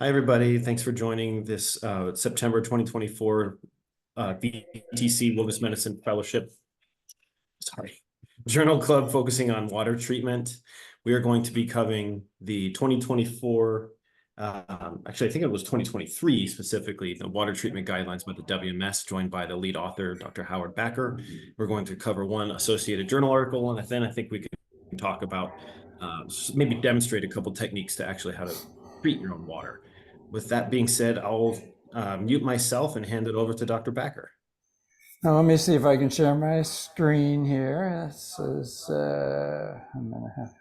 Hi, everybody. Thanks for joining this September 2024 VTC Wilderness Medicine Fellowship. Sorry, Journal Club focusing on water treatment. We are going to be covering the 2024, actually, I think it was 2023 specifically, the water treatment guidelines by the WMS, joined by the lead author, Dr. Howard Backer. We're going to cover one associated journal article, and then I think we can talk about maybe demonstrate a couple techniques to actually how to treat your own water. With that being said, I'll mute myself and hand it over to Dr. Backer. Now, let me see if I can share my screen here. This is, I'm going to have,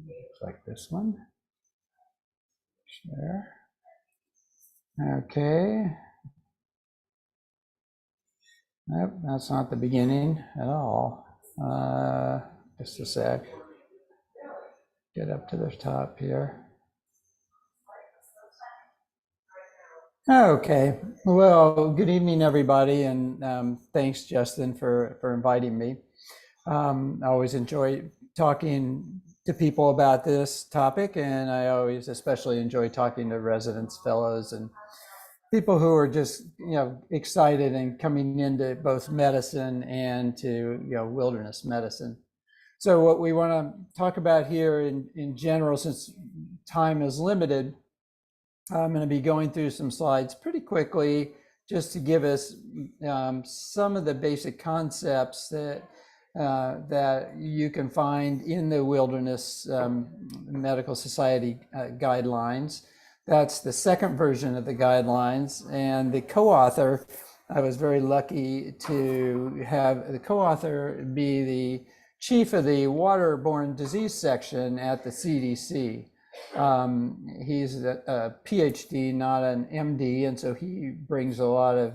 looks like this one. Share. Okay. Nope, that's not the beginning at all. Just a sec. Get up to the top here. Okay, well, good evening, everybody, and thanks, Justin, for inviting me. I always enjoy talking to people about this topic, and I always especially enjoy talking to residents, fellows, and people who are just, excited and coming into both medicine and to, wilderness medicine. So what we want to talk about here in general, since time is limited, I'm going to be going through some slides pretty quickly just to give us some of the basic concepts that you can find in the Wilderness Medical Society guidelines. That's the second version of the guidelines, and the co-author, I was very lucky to have the co-author be the chief of the waterborne disease section at the CDC. He's a PhD, not an MD, and so he brings a lot of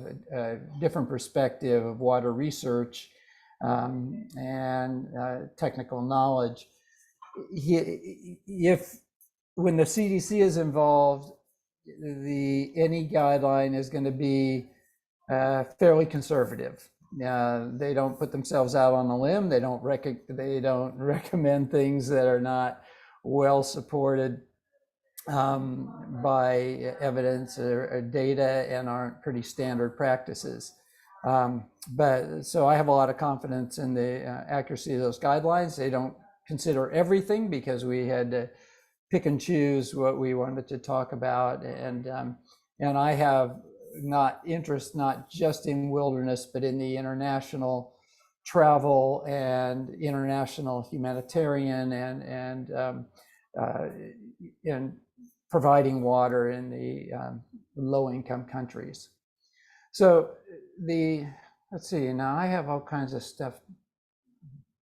different perspective of water research and technical knowledge. When the CDC is involved, any guideline is going to be fairly conservative. They don't put themselves out on a limb. They don't recommend things that are not well supported by evidence or data and aren't pretty standard practices. So I have a lot of confidence in the accuracy of those guidelines. They don't consider everything because we had to pick and choose what we wanted to talk about. And I have interest not just in wilderness, but in the international travel and international humanitarian and providing water in the low-income countries. So let's see, now I have all kinds of stuff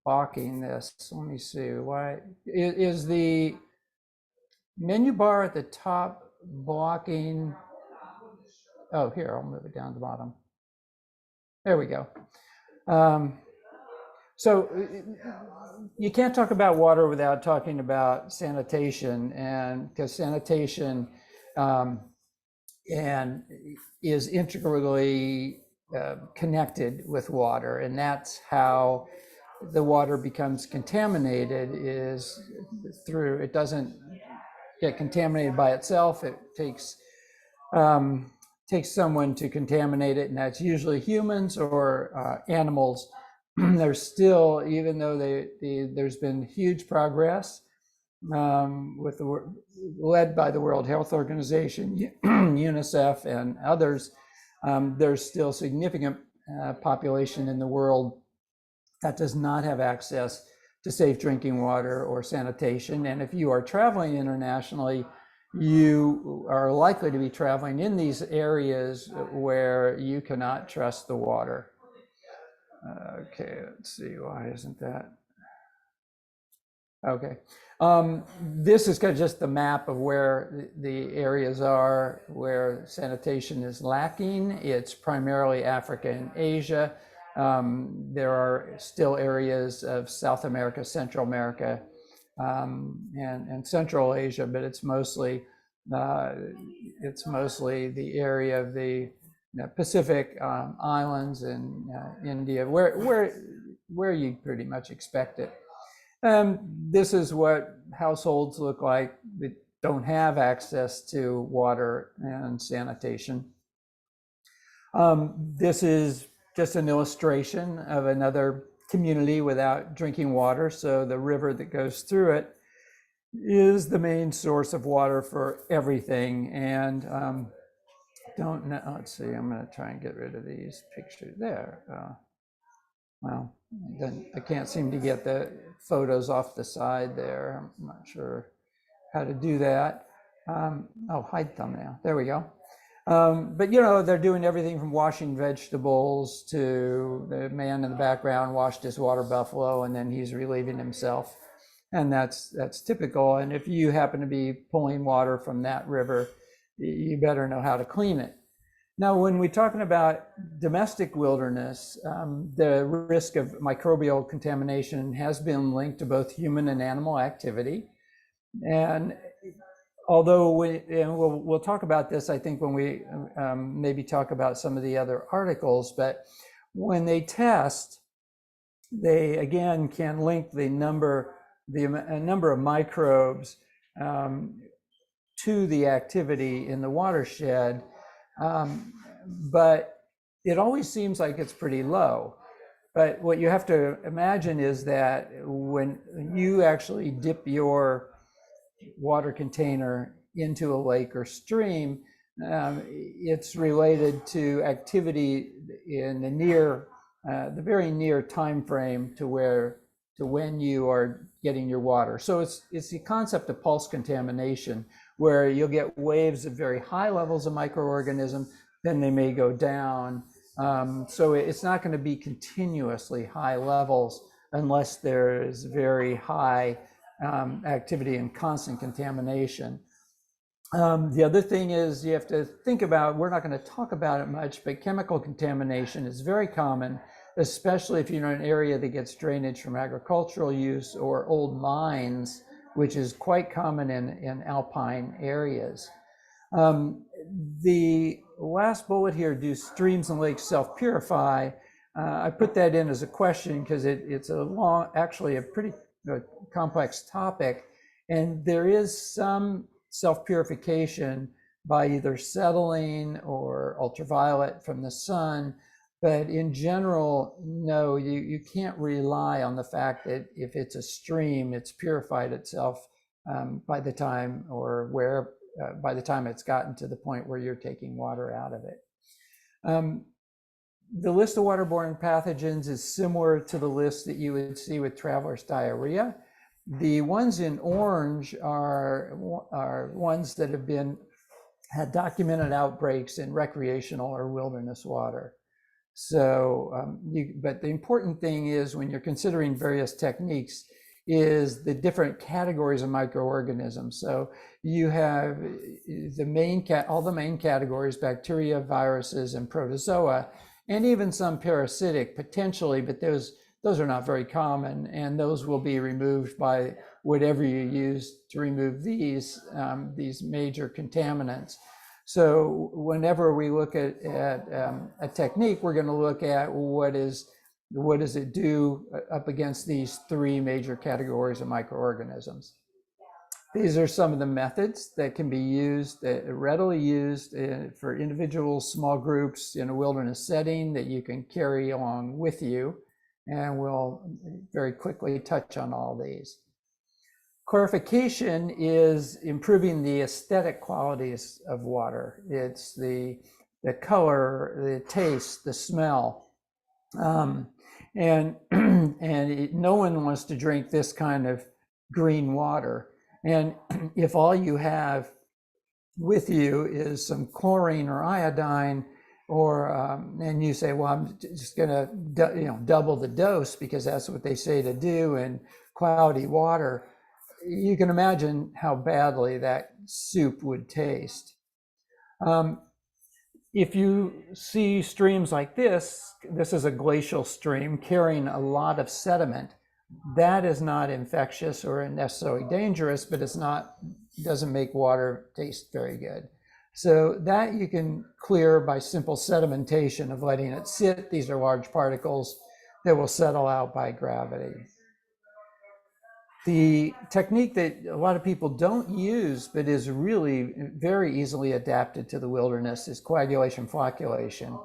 blocking this. Let me see, why is the menu bar at the top blocking? Oh, here, I'll move it down to the bottom. There we go. So you can't talk about water without talking about sanitation, and because sanitation is integrally connected with water, and that's how the water becomes contaminated, is through, it doesn't get contaminated by itself. It takes someone to contaminate it, and that's usually humans or animals. There's still, even though there's been huge progress led by the World Health Organization, UNICEF, and others, there's still significant population in the world that does not have access to safe drinking water or sanitation. And if you are traveling internationally, you are likely to be traveling in these areas where you cannot trust the water. Okay, let's see, why isn't that? Okay, this is kind of just the map of where the areas are where sanitation is lacking. It's primarily Africa and Asia. There are still areas of South America, Central America, and Central Asia, but it's mostly the area of the Pacific islands and India, where you pretty much expect it. This is what households look like. don't have access to water and sanitation. This is just an illustration of another community without drinking water. So the river that goes through it is the main source of water for everything. And don't know, let's see, I'm going to try and get rid of these pictures there. Well, then I can't seem to get the photos off the side there. I'm not sure how to do that. Oh, hide thumbnail. There we go. But you know, they're doing everything from washing vegetables to the man in the background washed his water buffalo and then he's relieving himself. And that's typical. And if you happen to be pulling water from that river, you better know how to clean it. Now, when we're talking about domestic wilderness, the risk of microbial contamination has been linked to both human and animal activity. And although we'll talk about this, I think, when we maybe talk about some of the other articles, but when they test, they again can link the number of microbes to the activity in the watershed, but it always seems like it's pretty low. But what you have to imagine is that when you actually dip your water container into a lake or stream, it's related to activity in the very near time frame to when you are getting your water. So it's the concept of pulse contamination, where you'll get waves of very high levels of microorganism, then they may go down. So it's not going to be continuously high levels unless there is very high activity and constant contamination. The other thing is you have to think about, we're not going to talk about it much, but chemical contamination is very common, especially if you're in an area that gets drainage from agricultural use or old mines, which is quite common in alpine areas. The last bullet here, do streams and lakes self-purify? I put that in as a question because it's actually a pretty complex topic, and there is some self-purification by either settling or ultraviolet from the sun, but in general, no, you can't rely on the fact that if it's a stream, it's purified itself by the time it's gotten to the point where you're taking water out of it. The list of waterborne pathogens is similar to the list that you would see with traveler's diarrhea. The ones in orange are ones that have had documented outbreaks in recreational or wilderness water. So, but the important thing is, when you're considering various techniques, is the different categories of microorganisms. So you have all the main categories: bacteria, viruses, and protozoa, and even some parasitic potentially, but those are not very common, and those will be removed by whatever you use to remove these major contaminants. So whenever we look at a technique, we're going to look at what does it do up against these three major categories of microorganisms. These are some of the methods that can be used, readily used for individual small groups in a wilderness setting that you can carry along with you. And we'll very quickly touch on all these. Clarification is improving the aesthetic qualities of water. It's the color, the taste, the smell. And no one wants to drink this kind of green water. And if all you have with you is some chlorine or iodine, and you say, well, I'm just going to double the dose because that's what they say to do in cloudy water, you can imagine how badly that soup would taste. If you see streams like this is a glacial stream carrying a lot of sediment. That is not infectious or necessarily dangerous, but doesn't make water taste very good. So that you can clear by simple sedimentation of letting it sit. These are large particles that will settle out by gravity. The technique that a lot of people don't use, but is really very easily adapted to the wilderness, is coagulation flocculation.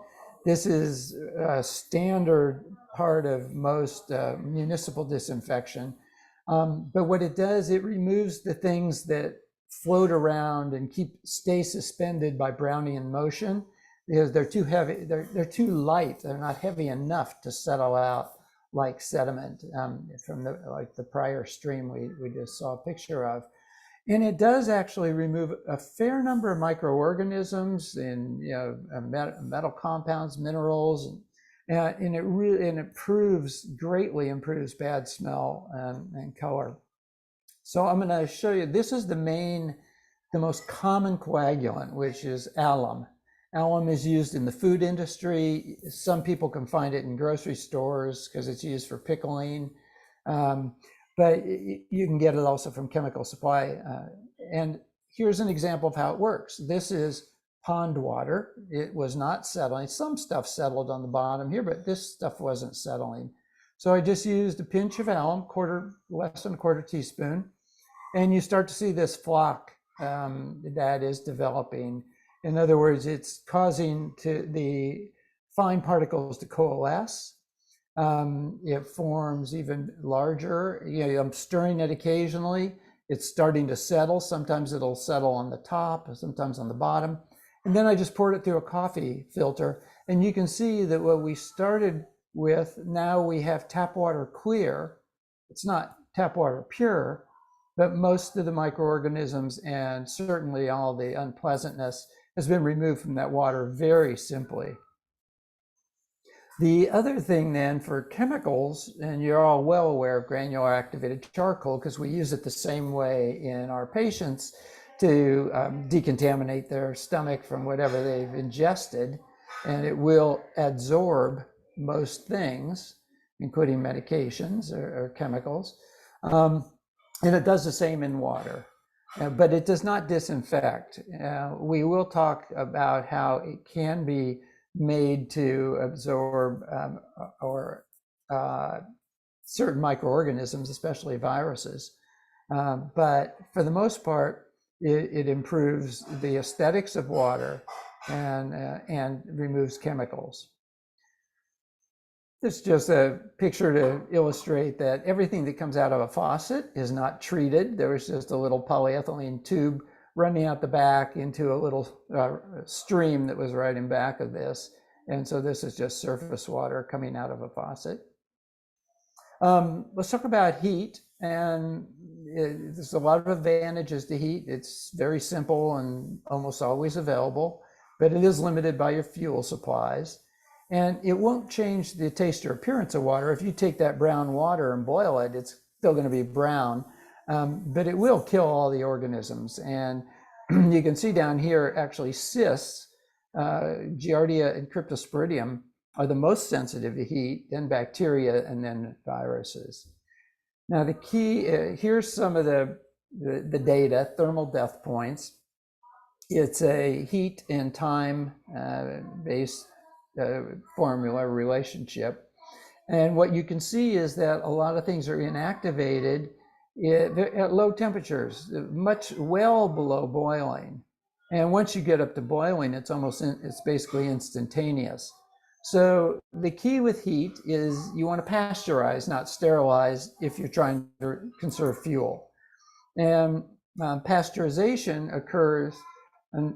This is a standard part of most municipal disinfection. But what it does, it removes the things that float around and stay suspended by Brownian motion, because they're too heavy, they're too light, they're not heavy enough to settle out like sediment from the prior stream we just saw a picture of. And it does actually remove a fair number of microorganisms and metal compounds, minerals, and it greatly improves bad smell and color. So I'm going to show you, this is the most common coagulant, which is alum. Alum is used in the food industry. Some people can find it in grocery stores because it's used for pickling. But you can get it also from chemical supply. And here's an example of how it works. This is pond water. It was not settling. Some stuff settled on the bottom here, but this stuff wasn't settling. So I just used a pinch of alum, less than a quarter teaspoon, and you start to see this flock that is developing. In other words, it's causing the fine particles to coalesce. It forms even larger. I'm stirring it occasionally. It's starting to settle. Sometimes it'll settle on the top, sometimes on the bottom. And then I just poured it through a coffee filter. And you can see that what we started with, now we have tap water clear. It's not tap water pure, but most of the microorganisms and certainly all the unpleasantness has been removed from that water very simply. The other thing then for chemicals, and you're all well aware of granular activated charcoal because we use it the same way in our patients to decontaminate their stomach from whatever they've ingested, and it will absorb most things, including medications or chemicals, and it does the same in water. But it does not disinfect. We will talk about how it can be made to absorb certain microorganisms, especially viruses. But for the most part, it improves the aesthetics of water and removes chemicals. This is just a picture to illustrate that everything that comes out of a faucet is not treated. There was just a little polyethylene tube running out the back into a little stream that was right in back of this. And so this is just surface water coming out of a faucet. Let's talk about heat. And there's a lot of advantages to heat. It's very simple and almost always available, but it is limited by your fuel supplies. And it won't change the taste or appearance of water. If you take that brown water and boil it, it's still going to be brown, but it will kill all the organisms. And you can see down here, actually, cysts, Giardia and Cryptosporidium, are the most sensitive to heat, then bacteria, and then viruses. Now, the key, here's some of the data, thermal death points. It's a heat and time based formula relationship. And what you can see is that a lot of things are inactivated at low temperatures, well below boiling. And once you get up to boiling, it's basically instantaneous. So the key with heat is you want to pasteurize, not sterilize, if you're trying to conserve fuel. And pasteurization occurs, and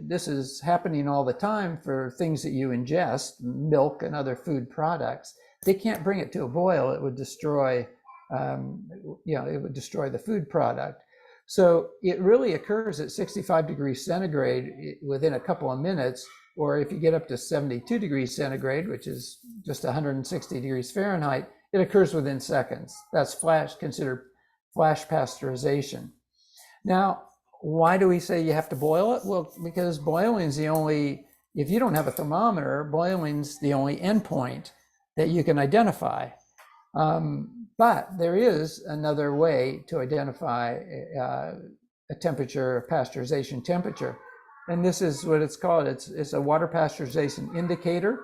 this is happening all the time for things that you ingest, milk and other food products. They can't bring it to a boil; it would destroy, the food product. So it really occurs at 65 degrees centigrade within a couple of minutes, or if you get up to 72 degrees centigrade, which is just 160 degrees Fahrenheit, it occurs within seconds. That's considered flash pasteurization. Now, why do we say you have to boil it? Well, because boiling's if you don't have a thermometer, boiling's the only endpoint that you can identify. But there is another way to identify a temperature, a pasteurization temperature. And this is what it's called. It's a water pasteurization indicator.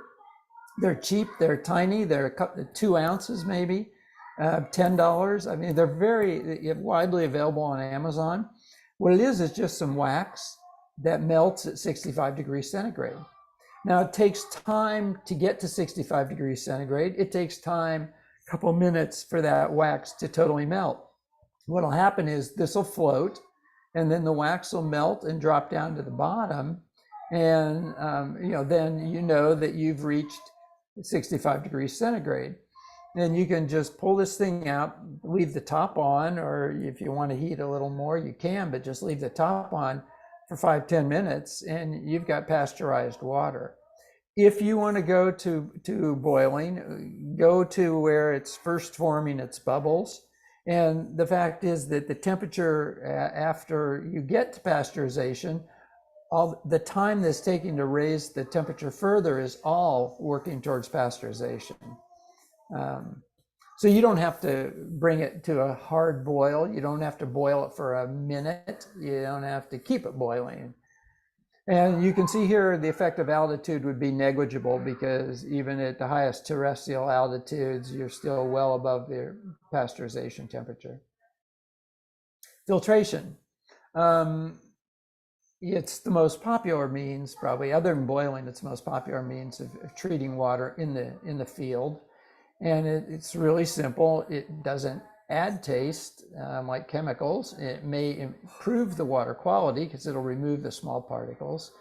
They're cheap, they're tiny, they're 2 ounces maybe. $10. I mean, they're very widely available on Amazon. What it is just some wax that melts at 65 degrees centigrade. Now, it takes time to get to 65 degrees centigrade. It takes time, a couple minutes, for that wax to totally melt. What'll happen is this will float, and then the wax will melt and drop down to the bottom. And then you know that you've reached 65 degrees centigrade. Then you can just pull this thing out, leave the top on, or if you want to heat a little more, you can, but just leave the top on for 5-10 minutes, and you've got pasteurized water. If you want to go to boiling, go to where it's first forming its bubbles. And the fact is that the temperature after you get to pasteurization, all the time that's taking to raise the temperature further is all working towards pasteurization. So you don't have to bring it to a hard boil. You don't have to boil it for a minute. You don't have to keep it boiling. And you can see here the effect of altitude would be negligible, because even at the highest terrestrial altitudes, you're still well above the pasteurization temperature. Filtration. It's the most popular means, probably other than boiling, it's the most popular means of treating water in the field. And it's really simple. It doesn't add taste like chemicals. It may improve the water quality because it'll remove the small particles.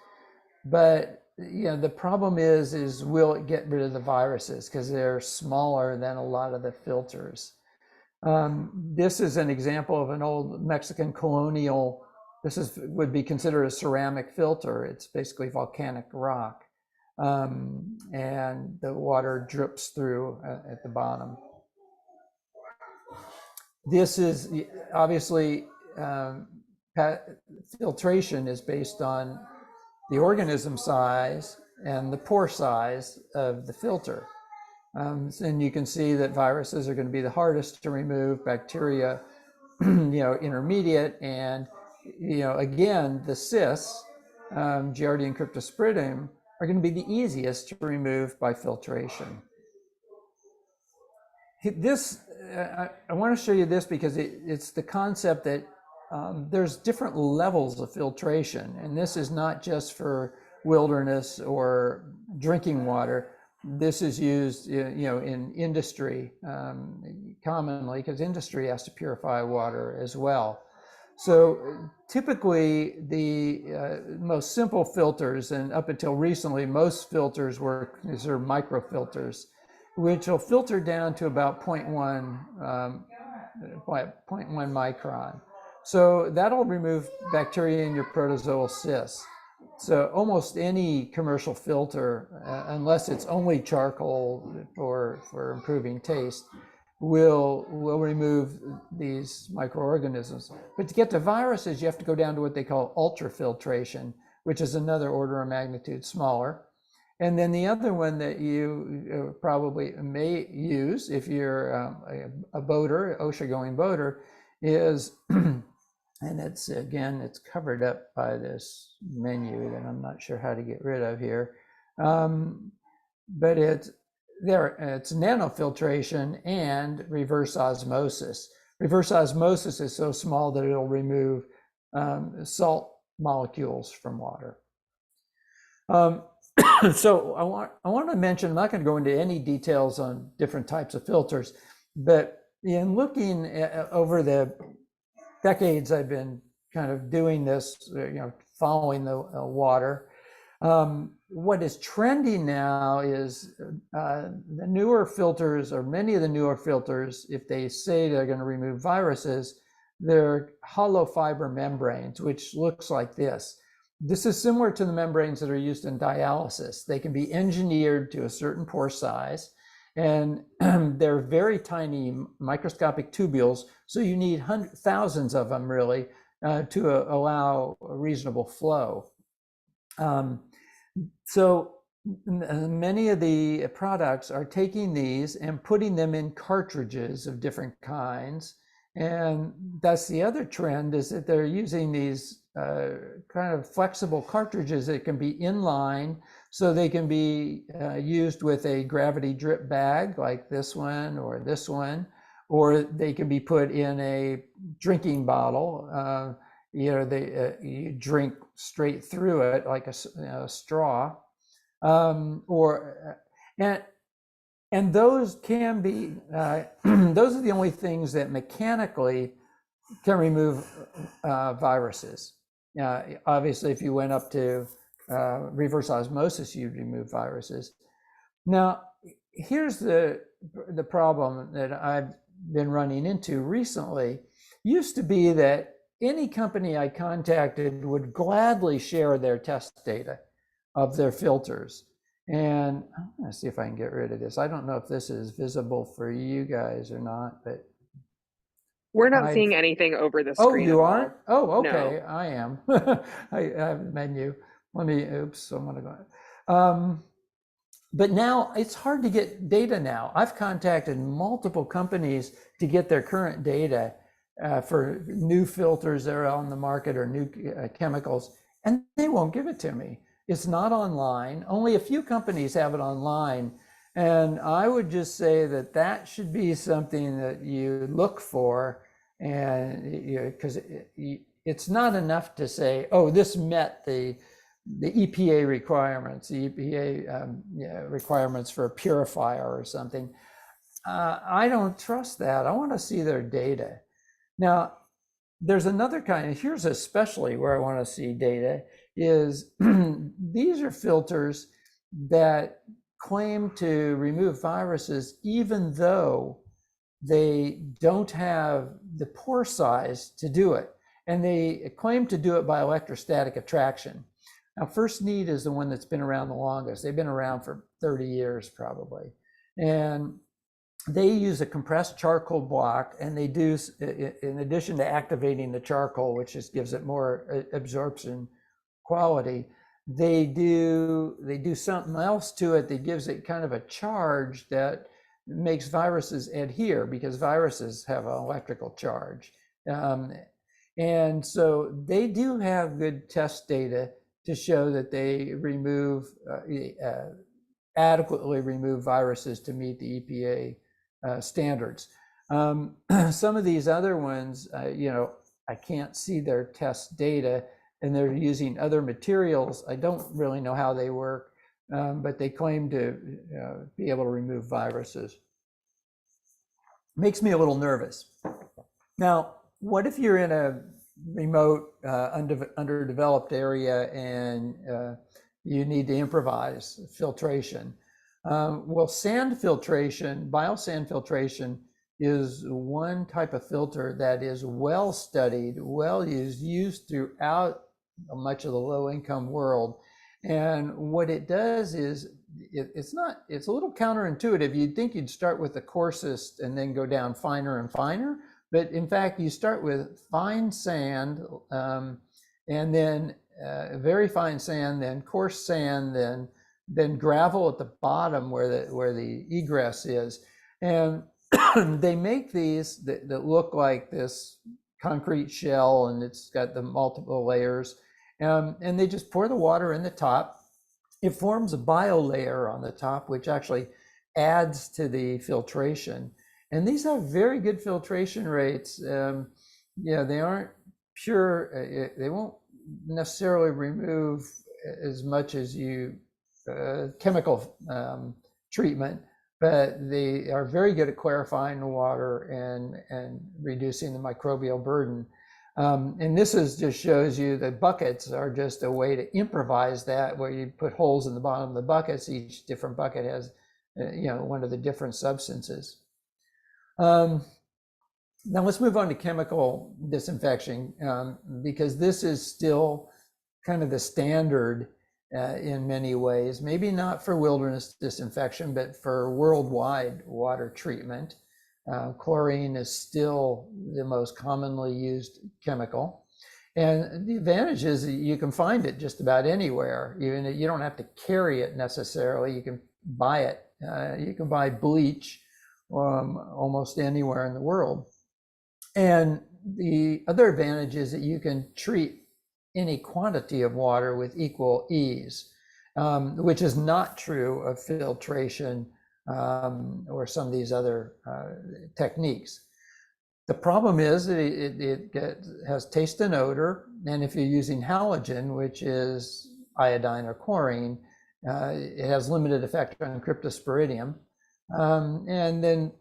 But the problem is will it get rid of the viruses, because they're smaller than a lot of the filters. This is an example of an old Mexican colonial. This would be considered a ceramic filter. It's basically volcanic rock. And the water drips through at the bottom. This is obviously filtration is based on the organism size and the pore size of the filter. And you can see that viruses are going to be the hardest to remove, bacteria, intermediate, and again, the cysts, Giardia and Cryptosporidium, are going to be the easiest to remove by filtration. This, I want to show you this because it's the concept that there's different levels of filtration, and this is not just for wilderness or drinking water. This is used, in industry commonly, because industry has to purify water as well. So typically the most simple filters, and up until recently, most filters were considered microfilters, which will filter down to about 0.1 micron. So that'll remove bacteria in your protozoal cysts. So almost any commercial filter, unless it's only charcoal for improving taste, will remove these microorganisms. But to get to viruses, you have to go down to what they call ultrafiltration, which is another order of magnitude smaller. And then the other one that you probably may use if you're a boater, ocean-going boater, is, and it's covered up by this menu that I'm not sure how to get rid of here, but it's nanofiltration and reverse osmosis. Reverse osmosis is so small that it'll remove salt molecules from water. So I want to mention, I'm not going to go into any details on different types of filters, but in looking over the decades I've been kind of doing this, following the water, what is trending now is the newer filters, or many of the newer filters, if they say they're going to remove viruses, they're hollow fiber membranes, which looks like this. This is similar to the membranes that are used in dialysis. They can be engineered to a certain pore size, and they're very tiny microscopic tubules, so you need thousands of them really to allow a reasonable flow. So many of the products are taking these and putting them in cartridges of different kinds, and that's the other trend, is that they're using these kind of flexible cartridges that can be inline, so they can be used with a gravity drip bag like this one, or they can be put in a drinking bottle. You drink straight through it like a straw, and those can be those are the only things that mechanically can remove viruses. Obviously, if you went up to reverse osmosis, you'd remove viruses. Now, here's the problem that I've been running into recently. Used to be that any company I contacted would gladly share their test data of their filters. And I'm going to see if I can get rid of this. I don't know if this is visible for you guys or not, but we're not seeing anything over the oh, screen. you aren't? Oh, okay. No. I am. I have a menu. Let me, oops, I'm going to go. But now it's hard to get data now. I've contacted multiple companies to get their current data for new filters that are on the market or new chemicals, and they won't give it to me. It's not online. Only a few companies have it online. And I would just say that that should be something that you look for, and because it's not enough to say, oh, this met the EPA requirements, the EPA requirements for a purifier or something. I don't trust that. I want to see their data. Now, there's another kind, here's especially where I want to see data, is these are filters that claim to remove viruses even though they don't have the pore size to do it. And they claim to do it by electrostatic attraction. Now, First Need is the one that's been around the longest. They've been around for 30 years probably. And they use a compressed charcoal block, and they do, in addition to activating the charcoal, which just gives it more absorption quality, they do something else to it that gives it kind of a charge that makes viruses adhere, because viruses have an electrical charge. And so they do have good test data to show that they remove adequately remove viruses to meet the EPA standards. Some of these other ones, I can't see their test data, and they're using other materials. I don't really know how they work, but they claim to be able to remove viruses. Makes me a little nervous. Now, what if you're in a remote, underdeveloped area and you need to improvise filtration? Well, sand filtration, biosand filtration, is one type of filter that is well studied, well used throughout much of the low-income world. And what it does is, it's a little counterintuitive. You'd think you'd start with the coarsest and then go down finer and finer. But in fact, you start with fine sand, and then very fine sand, then coarse sand, then gravel at the bottom where the egress is. And they make these that look like this concrete shell, and it's got the multiple layers. And they just pour the water in the top. It forms a biolayer on the top, which actually adds to the filtration. And these have very good filtration rates. They aren't pure. They won't necessarily remove as much as chemical treatment, but they are very good at clarifying the water and reducing the microbial burden. And this just shows you that buckets are just a way to improvise that, where you put holes in the bottom of the buckets. Each different bucket has, one of the different substances. Now let's move on to chemical disinfection, because this is still kind of the standard in many ways, maybe not for wilderness disinfection, but for worldwide water treatment. Chlorine is still the most commonly used chemical. And the advantage is that you can find it just about anywhere. You don't have to carry it necessarily. You can buy it. You can buy bleach almost anywhere in the world. And the other advantage is that you can treat any quantity of water with equal ease, which is not true of filtration or some of these other techniques. The problem is that has taste and odor, and if you're using halogen, which is iodine or chlorine, it has limited effect on cryptosporidium. And then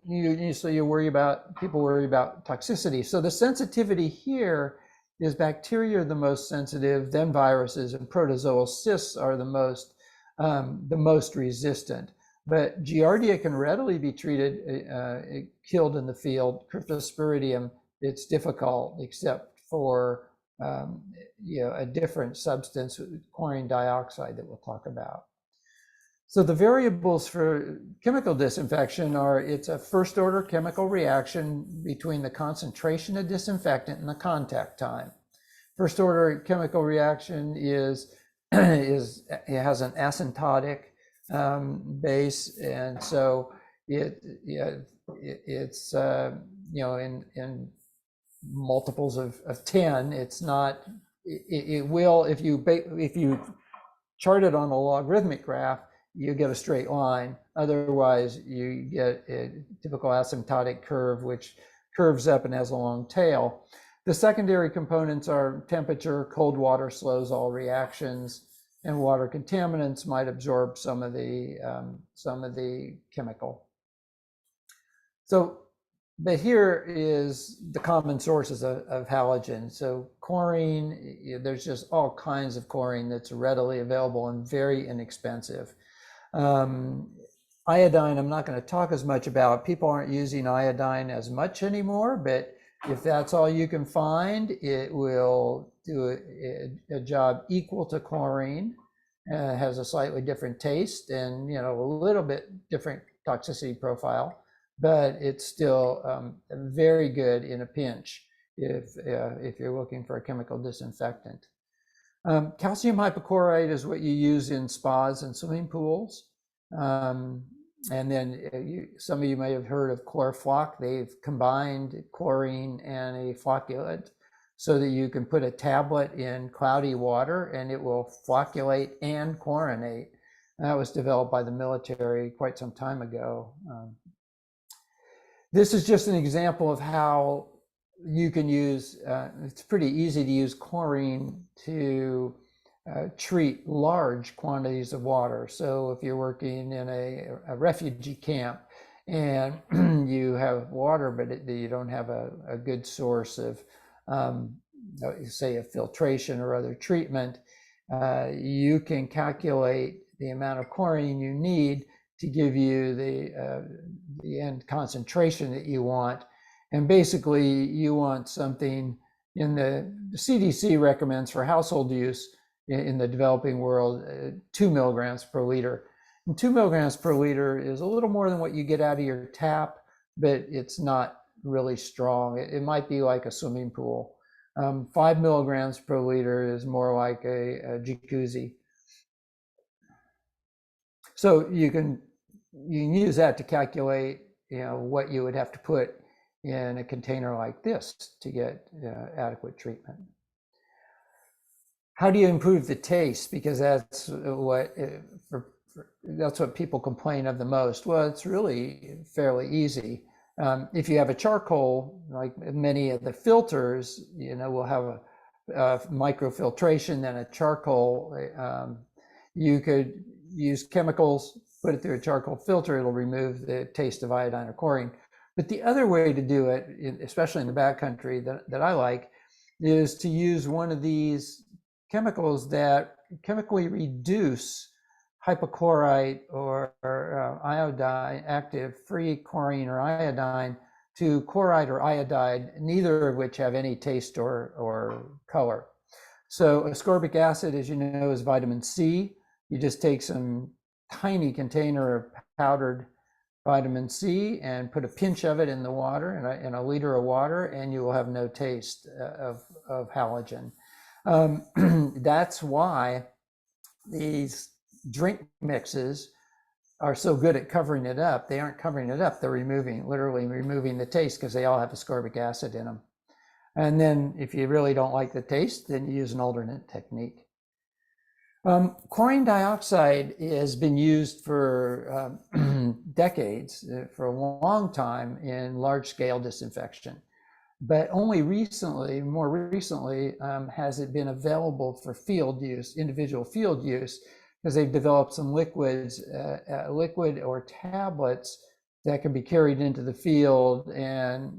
people worry about toxicity. So the sensitivity here is bacteria are the most sensitive, then viruses, and protozoal cysts are the most resistant. But Giardia can readily be treated, killed in the field. Cryptosporidium, it's difficult, except for a different substance, chlorine dioxide, that we'll talk about. So the variables for chemical disinfection are, it's a first order chemical reaction between the concentration of disinfectant and the contact time. First order chemical reaction it has an asymptotic base, and so it's in multiples of 10. It's not. It will, if you chart it on a logarithmic graph, you get a straight line. Otherwise, you get a typical asymptotic curve, which curves up and has a long tail. The secondary components are temperature. Cold water slows all reactions, and water contaminants might absorb some of the chemical. So, but here is the common sources of halogen. So chlorine, there's just all kinds of chlorine that's readily available and very inexpensive. Iodine, I'm not going to talk as much about. People aren't using iodine as much anymore, but if that's all you can find, it will do a job equal to chlorine. Has a slightly different taste and a little bit different toxicity profile, but it's still very good in a pinch if you're looking for a chemical disinfectant. Calcium hypochlorite is what you use in spas and swimming pools. And then some of you may have heard of chlorflock. They've combined chlorine and a flocculant so that you can put a tablet in cloudy water and it will flocculate and chlorinate. And that was developed by the military quite some time ago. This is just an example of how you can use, it's pretty easy to use chlorine to treat large quantities of water. So if you're working in a refugee camp and you have water, but you don't have a good source of, say, a filtration or other treatment, you can calculate the amount of chlorine you need to give you the end concentration that you want. And basically, you want something in the CDC recommends for household use in the developing world, 2 milligrams per liter. And 2 milligrams per liter is a little more than what you get out of your tap, but it's not really strong. It might be like a swimming pool. 5 milligrams per liter is more like a jacuzzi. So you can use that to calculate, what you would have to put in a container like this to get adequate treatment. How do you improve the taste? Because that's what people complain of the most. Well, it's really fairly easy. If you have a charcoal, like many of the filters, will have a microfiltration, then a charcoal. You could use chemicals, put it through a charcoal filter, it'll remove the taste of iodine or chlorine. But the other way to do it, especially in the backcountry that I like, is to use one of these chemicals that chemically reduce hypochlorite or iodine, active free chlorine or iodine, to chloride or iodide, neither of which have any taste or color. So ascorbic acid, as you know, is vitamin C. You just take some tiny container of powdered vitamin C and put a pinch of it in the water, in a liter of water, and you will have no taste of halogen. That's why these drink mixes are so good at covering it up. They aren't covering it up, they're literally removing the taste, because they all have ascorbic acid in them. And then if you really don't like the taste, then you use an alternate technique. Chlorine dioxide has been used for decades, for a long time, in large-scale disinfection. But only recently, more recently, has it been available for field use, individual field use, because they've developed some liquids, liquid or tablets that can be carried into the field and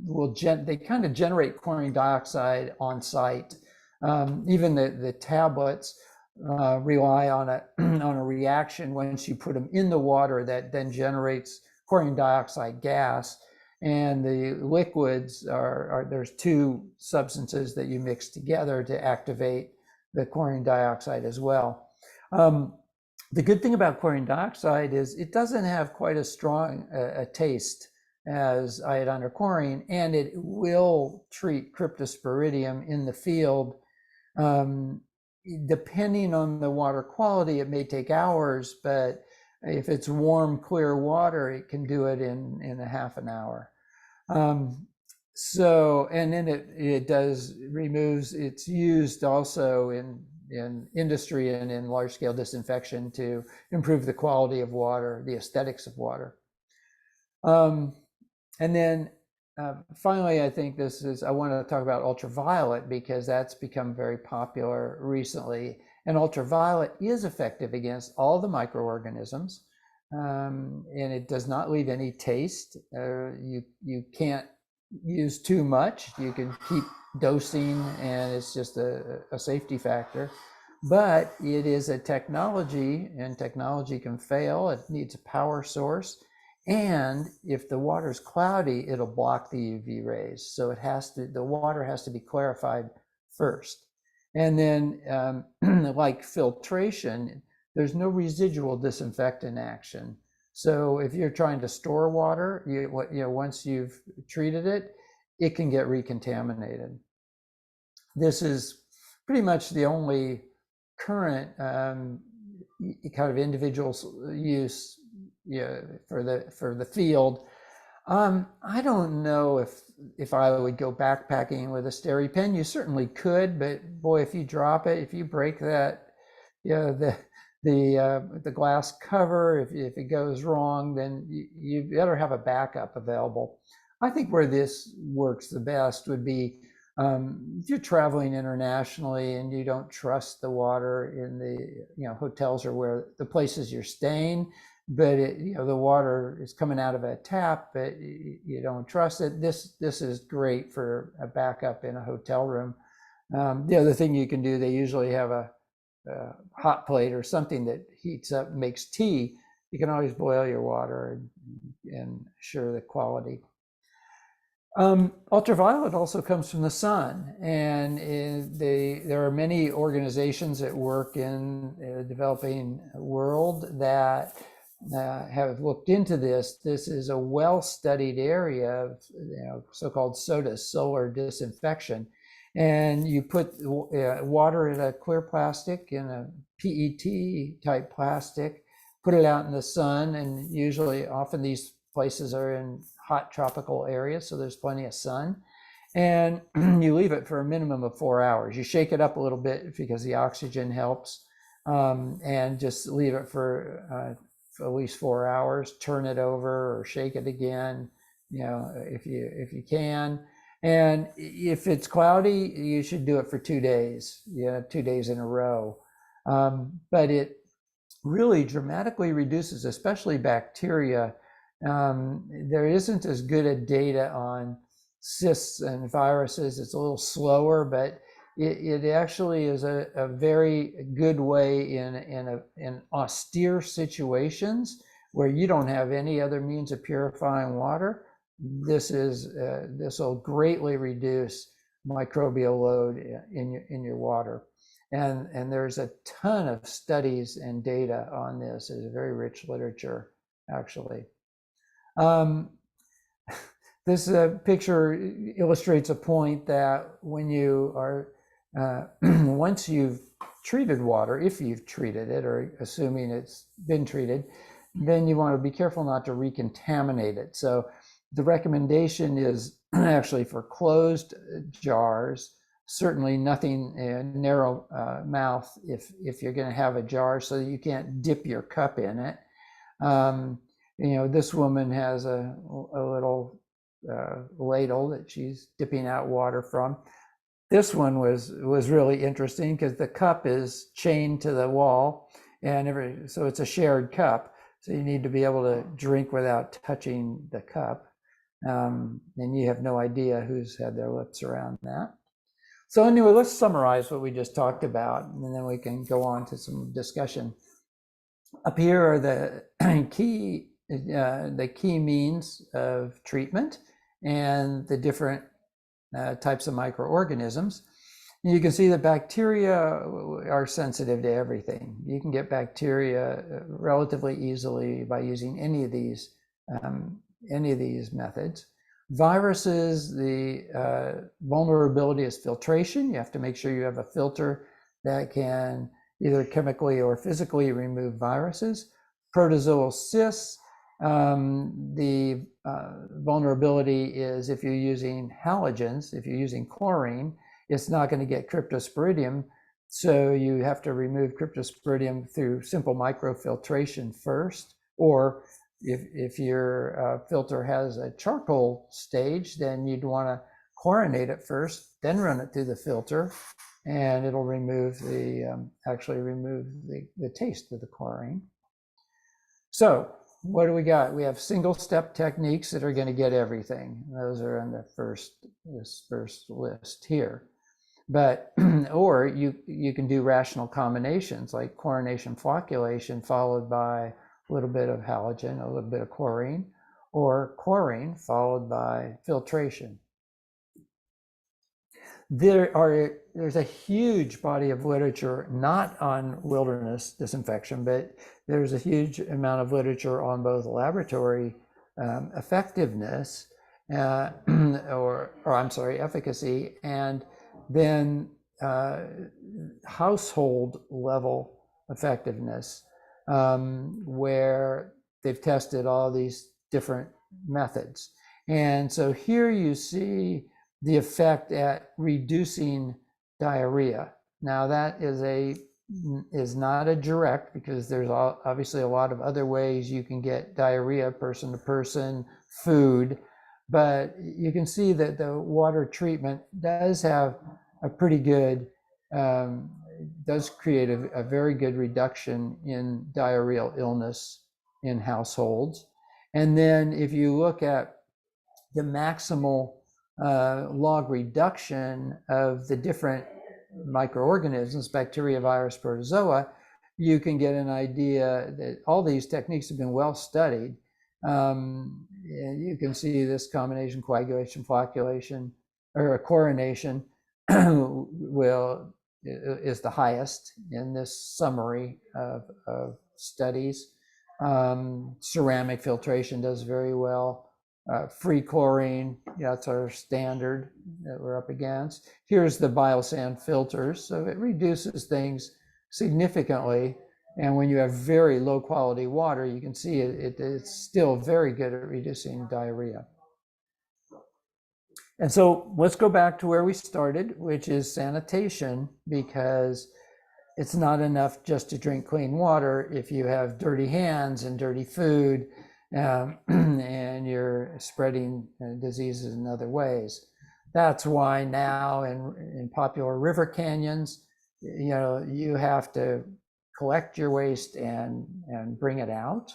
they kind of generate chlorine dioxide on site. Even the tablets rely on on a reaction once you put them in the water that then generates chlorine dioxide gas. And the liquids there's two substances that you mix together to activate the chlorine dioxide as well. The good thing about chlorine dioxide is it doesn't have quite as strong a taste as iodine or chlorine, and it will treat cryptosporidium in the field. Depending on the water quality, it may take hours, but if it's warm, clear water, it can do it in a half an hour. So, and then it's used also in industry and in large scale disinfection to improve the quality of water, the aesthetics of water. And then finally, I think I want to talk about ultraviolet because that's become very popular recently. And ultraviolet is effective against all the microorganisms. And it does not leave any taste. You can't use too much. You can keep dosing, and it's just a safety factor. But it is a technology, and technology can fail. It needs a power source. And if the water's cloudy, it'll block the UV rays. So the water has to be clarified first. And then like filtration, there's no residual disinfectant action. So if you're trying to store water, once you've treated it, it can get recontaminated. This is pretty much the only current kind of individual use for the field. I don't know if I would go backpacking with a SteriPen. You certainly could, but boy, if you drop it, if you break that, the glass cover, if it goes wrong, then you better have a backup available. I think where this works the best would be if you're traveling internationally and you don't trust the water in the hotels or where the places you're staying, but the water is coming out of a tap, but you don't trust it. This is great for a backup in a hotel room. The other thing you can do, they usually have a hot plate or something that heats up, makes tea. You can always boil your water and assure the quality. Ultraviolet also comes from the sun, and there are many organizations that work in the developing world that have looked into this. This is a well-studied area of so-called SODIS, solar disinfection. And you put water in a clear plastic, in a PET type plastic, put it out in the sun, and often these places are in hot tropical areas, so there's plenty of sun. And you leave it for a minimum of 4 hours. You shake it up a little bit because the oxygen helps, and just leave it for at least 4 hours. Turn it over or shake it again, if you can. And if it's cloudy, you should do it for 2 days, 2 days in a row. But it really dramatically reduces, especially bacteria. There isn't as good a data on cysts and viruses. It's a little slower, but it actually is a very good way in austere situations where you don't have any other means of purifying water. This will greatly reduce microbial load in your water, and there's a ton of studies and data on this. There's a very rich literature, actually. This picture illustrates a point that when you are once you've treated water, if you've treated it, or assuming it's been treated, then you want to be careful not to recontaminate it. So the recommendation is actually for closed jars, certainly nothing narrow mouth if you're going to have a jar, so that you can't dip your cup in it. This woman has a little ladle that she's dipping out water from. This one was really interesting because the cup is chained to the wall, and so it's a shared cup. So you need to be able to drink without touching the cup. And you have no idea who's had their lips around that. So anyway, let's summarize what we just talked about, and then we can go on to some discussion. Up here are the key means of treatment and the different types of microorganisms. You can see that bacteria are sensitive to everything. You can get bacteria relatively easily by using any of these methods. Viruses, the vulnerability is filtration. You have to make sure you have a filter that can either chemically or physically remove viruses. Protozoal cysts, the vulnerability is if you're using halogens, if you're using chlorine, it's not going to get cryptosporidium. So you have to remove cryptosporidium through simple microfiltration first, or if your filter has a charcoal stage, then you'd want to chlorinate it first, then run it through the filter, and it'll remove actually remove the taste of the chlorine. So what do we got? We have single step techniques that are going to get everything. Those are on this first list here. But or you can do rational combinations like chlorination flocculation followed by a little bit of halogen, a little bit of chlorine, or chlorine followed by filtration. There's a huge body of literature, not on wilderness disinfection, but there's a huge amount of literature on both laboratory effectiveness, efficacy, and then household level effectiveness, where they've tested all these different methods. And so here you see the effect at reducing diarrhea. Now that is not a direct, because there's obviously a lot of other ways you can get diarrhea person to person, food, but you can see that the water treatment does have a pretty good, does create a very good reduction in diarrheal illness in households. And then if you look at the maximal log reduction of the different microorganisms, bacteria, virus, protozoa, you can get an idea that all these techniques have been well studied. And you can see this combination, coagulation, flocculation, or chlorination is the highest in this summary of studies. Ceramic filtration does very well. Free chlorine, that's our standard that we're up against. Here's the biosand filters, so it reduces things significantly. And when you have very low quality water, you can see it's still very good at reducing diarrhea. And so let's go back to where we started, which is sanitation, because it's not enough just to drink clean water if you have dirty hands and dirty food, and you're spreading diseases in other ways. That's why now in popular river canyons, you have to collect your waste and bring it out.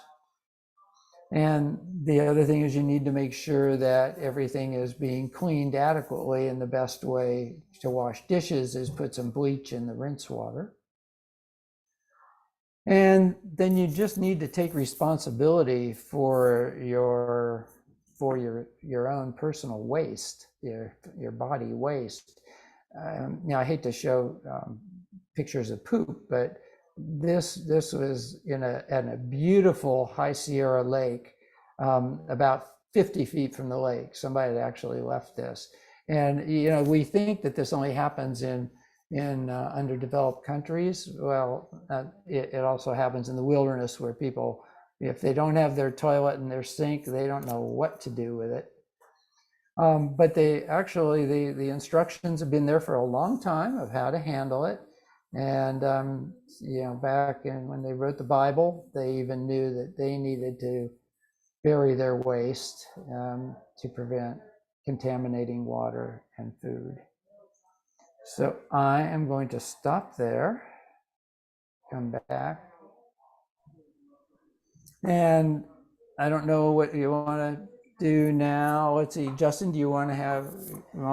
And the other thing is you need to make sure that everything is being cleaned adequately, and the best way to wash dishes is put some bleach in the rinse water. And then you just need to take responsibility for your own personal waste, your body waste. I hate to show pictures of poop, but this was in a beautiful High Sierra lake, about 50 feet from the lake. Somebody had actually left this, and we think that this only happens in underdeveloped countries. Well, it also happens in the wilderness, where people, if they don't have their toilet and their sink, they don't know what to do with it. But the instructions have been there for a long time of how to handle it. And back when they wrote the Bible, they even knew that they needed to bury their waste to prevent contaminating water and food. So I am going to stop there, come back. And I don't know what you want to do now. Let's see, Justin, do you want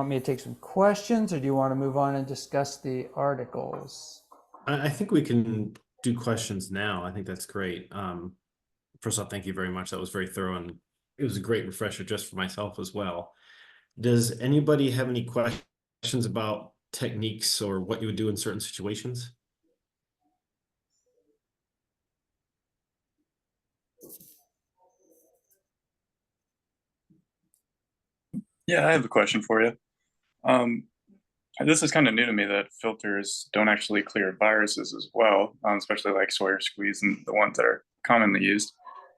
me to take some questions, or do you want to move on and discuss the articles? I think we can do questions now. I think that's great. First off, thank you very much. That was very thorough, and it was a great refresher just for myself as well. Does anybody have any questions about techniques or what you would do in certain situations? Yeah, I have a question for you. This is kind of new to me that filters don't actually clear viruses as well, especially like Sawyer squeeze and the ones that are commonly used.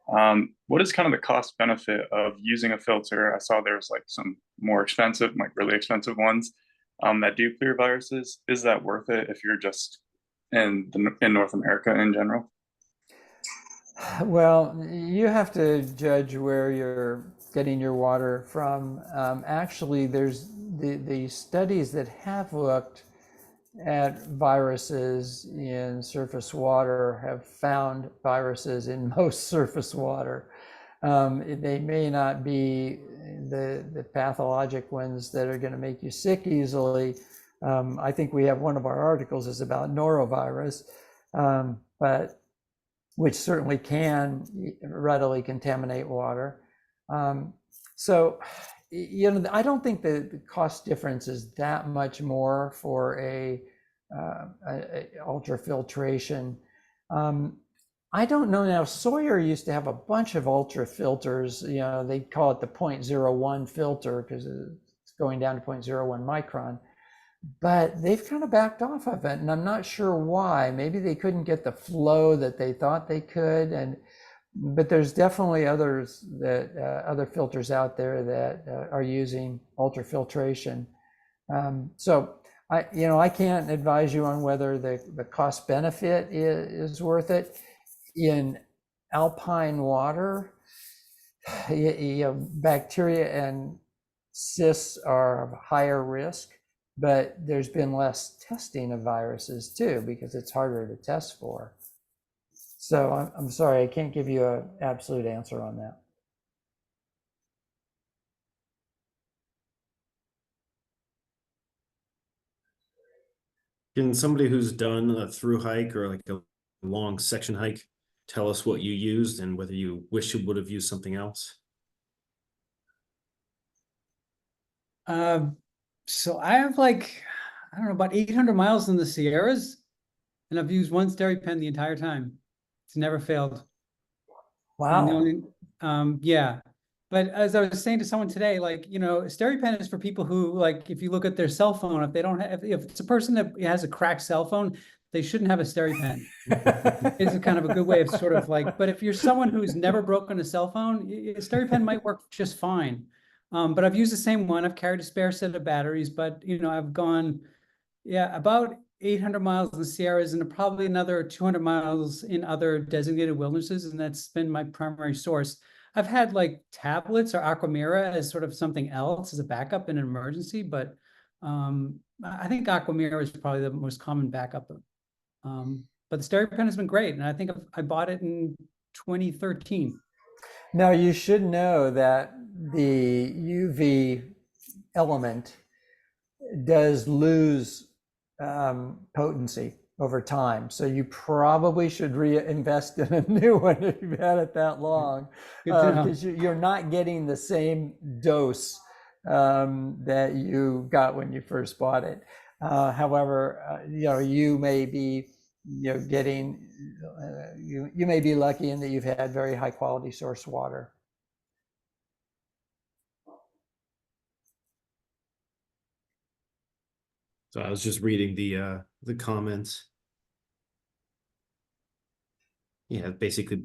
What is kind of the cost benefit of using a filter? I saw there was like some more expensive, like really expensive ones that do clear viruses. Is that worth it if you're just in North America in general? Well, you have to judge where you're getting your water from. Actually, there's the studies that have looked at viruses in surface water have found viruses in most surface water. They may not be the pathologic ones that are going to make you sick easily. I think we have one of our articles is about norovirus, but which certainly can readily contaminate water. So, I don't think the cost difference is that much more for a ultrafiltration. I don't know now. Sawyer used to have a bunch of ultrafilters. They call it the 0.01 filter because it's going down to 0.01 micron. But they've kind of backed off of it, and I'm not sure why. Maybe they couldn't get the flow that they thought they could, but there's definitely other filters out there that are using ultrafiltration. So I can't advise you on whether the cost benefit is worth it. In alpine water, bacteria and cysts are of higher risk. But there's been less testing of viruses too, because it's harder to test for. So I'm sorry, I can't give you an absolute answer on that. Can somebody who's done a through hike or like a long section hike tell us what you used and whether you wish you would have used something else? So I have I don't know, about 800 miles in the Sierras, and I've used one SteriPen the entire time. It's never failed. And the Wow. only, yeah. But as I was saying to someone today, SteriPen is for people who, if you look at their cell phone, if they don't have, if it's a person that has a cracked cell phone, they shouldn't have a SteriPen. It's a kind of a good way of but if you're someone who's never broken a cell phone, a SteriPen might work just fine. But I've used the same one. I've carried a spare set of batteries, but I've gone, about 800 miles in the Sierras and probably another 200 miles in other designated wildernesses, and that's been my primary source. I've had tablets or Aquamira as sort of something else as a backup in an emergency, but I think Aquamira is probably the most common backup. But the SteriPen has been great, and I think I bought it in 2013. Now you should know that the UV element does lose potency over time. So you probably should reinvest in a new one if you've had it that long, because you're not getting the same dose that you got when you first bought it. However, you may be getting you may be lucky in that you've had very high quality source water. So I was just reading the comments. Yeah, basically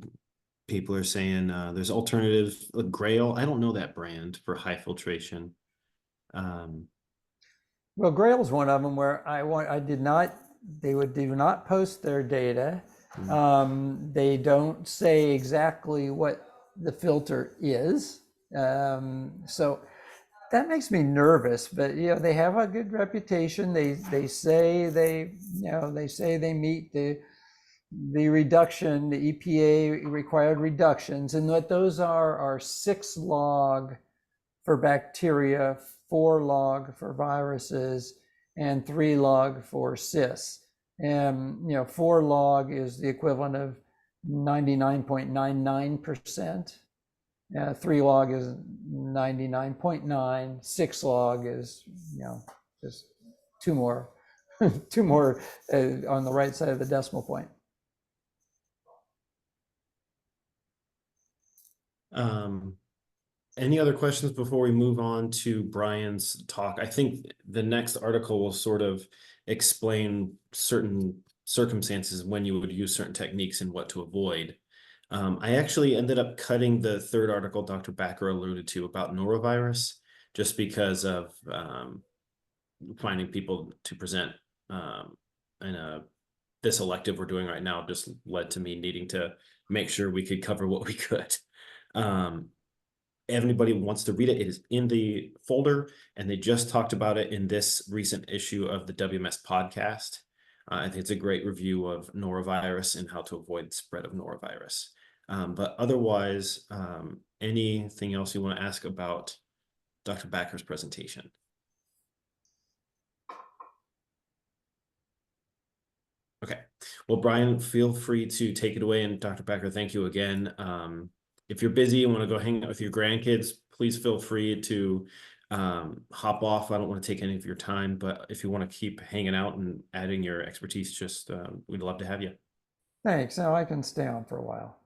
people are saying there's alternative Grail. I don't know that brand for high filtration. Well, Grail is one of them where they do not post their data. They don't say exactly what the filter is. So that makes me nervous, but they have a good reputation. They say they meet the reduction, the EPA required reductions, and what those are 6 log for bacteria, 4 log for viruses, and 3 log for cysts. And 4 log is the equivalent of 99.99%. 3 log is 99.9. 6 log is just 2 more, 2 more on the right side of the decimal point. Any other questions before we move on to Brian's talk? I think the next article will sort of explain certain circumstances when you would use certain techniques and what to avoid. I actually ended up cutting the third article Dr. Backer alluded to about norovirus, just because of finding people to present in this elective we're doing right now just led to me needing to make sure we could cover what we could. Everybody wants to read it, it is in the folder, and they just talked about it in this recent issue of the WMS podcast. I think it's a great review of norovirus and how to avoid the spread of norovirus. But otherwise, anything else you want to ask about Dr. Backer's presentation? Okay, well, Brian, feel free to take it away, and Dr. Backer, thank you again. If you're busy and want to go hang out with your grandkids, please feel free to hop off. I don't want to take any of your time, but if you want to keep hanging out and adding your expertise, just we'd love to have you. Thanks. Now I can stay on for a while.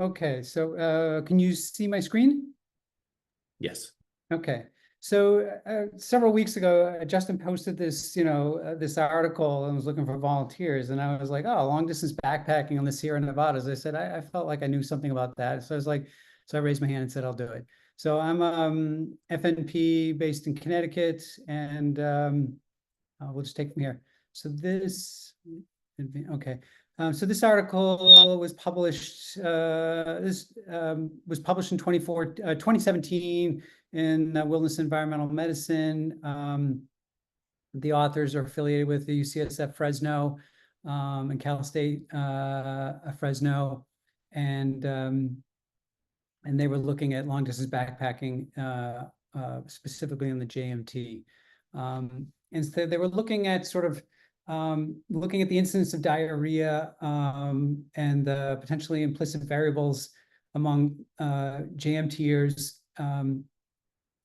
Okay, so can you see my screen? Yes. Okay, so several weeks ago, Justin posted this, this article and was looking for volunteers. And I was like, oh, long distance backpacking on the Sierra Nevadas. I said, I felt like I knew something about that. So I was like, so I raised my hand and said, I'll do it. So I'm FNP based in Connecticut, and we'll just take it from here. So this, okay. So this article was published, was published in 2017 in Wilderness Environmental Medicine. The authors are affiliated with the UCSF Fresno and Cal State Fresno, and they were looking at long distance backpacking, specifically in the JMT. And so they were looking at sort of looking at the incidence of diarrhea and the potentially implicit variables among JMTers.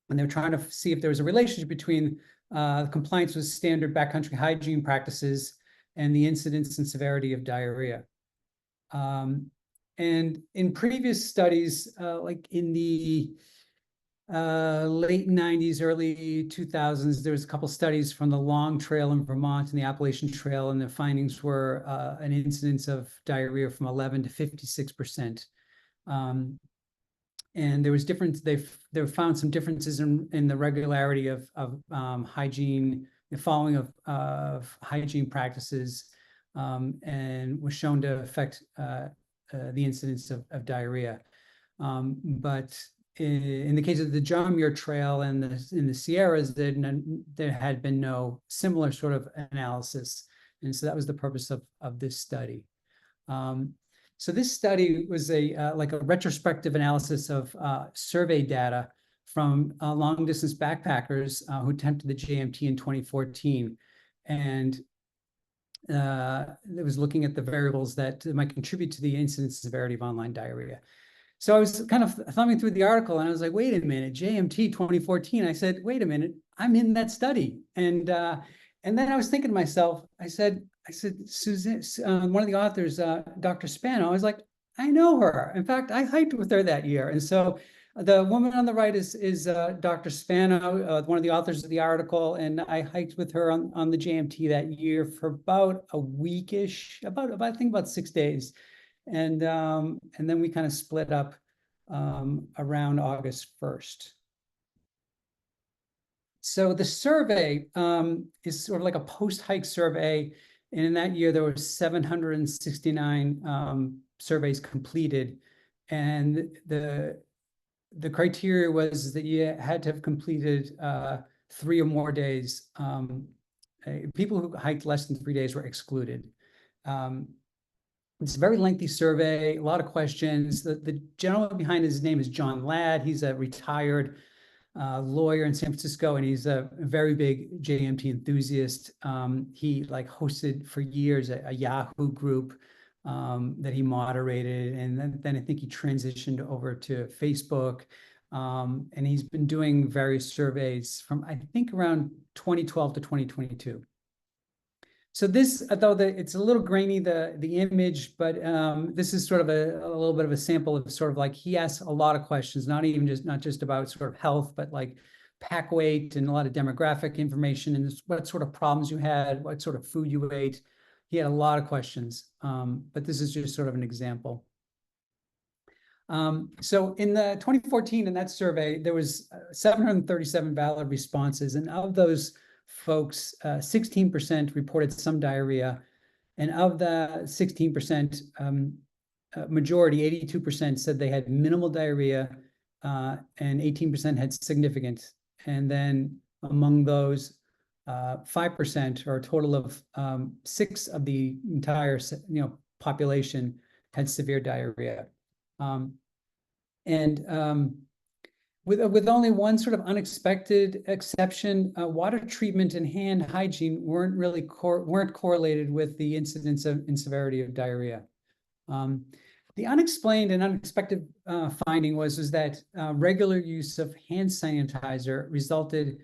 And they're trying to see if there was a relationship between compliance with standard backcountry hygiene practices and the incidence and severity of diarrhea. And in previous studies, like in the late 90s, early 2000s, there was a couple studies from the Long Trail in Vermont and the Appalachian Trail, and the findings were an incidence of diarrhea from 11 to 56%. And there was difference. They found some differences in the regularity of hygiene, the following of hygiene practices, and was shown to affect the incidence of diarrhea. But in the case of the John Muir Trail and in the Sierras, there had been no similar sort of analysis. And so that was the purpose of this study. So this study was like a retrospective analysis of survey data from long distance backpackers who attempted the JMT in 2014. And it was looking at the variables that might contribute to the incidence and severity of online diarrhea. So I was kind of thumbing through the article and I was like, wait a minute, JMT 2014. I said, wait a minute, I'm in that study. And then I was thinking to myself, I said, Susan, one of the authors, Dr. Spano, I was like, I know her. In fact, I hiked with her that year. And so the woman on the right is Dr. Spano, one of the authors of the article. And I hiked with her on the JMT that year for about a weekish, I think about 6 days. And then we kind of split up around August 1st. So the survey is sort of like a post-hike survey. And in that year, there were 769 surveys completed. And the criteria was that you had to have completed 3 or more days. People who hiked less than 3 days were excluded. It's a very lengthy survey, a lot of questions. The gentleman behind his name is John Ladd. He's a retired lawyer in San Francisco, and he's a very big JMT enthusiast. He like hosted for years a Yahoo group that he moderated, and then I think he transitioned over to Facebook. And he's been doing various surveys from, I think, around 2012 to 2022. So this, although it's a little grainy, the image, but this is sort of a little bit of a sample of sort of like, he asks a lot of questions, not just about sort of health, but like pack weight and a lot of demographic information and what sort of problems you had, what sort of food you ate. He had a lot of questions, but this is just sort of an example. So in the 2014, in that survey, there was 737 valid responses, and of those folks, 16% reported some diarrhea, and of the 16%, majority, 82% said they had minimal diarrhea, and 18% had significant. And then among those, 5%, or a total of 6 of the entire population, had severe diarrhea. With only one sort of unexpected exception, water treatment and hand hygiene weren't correlated with the incidence and severity of diarrhea. The unexplained and unexpected finding was that regular use of hand sanitizer resulted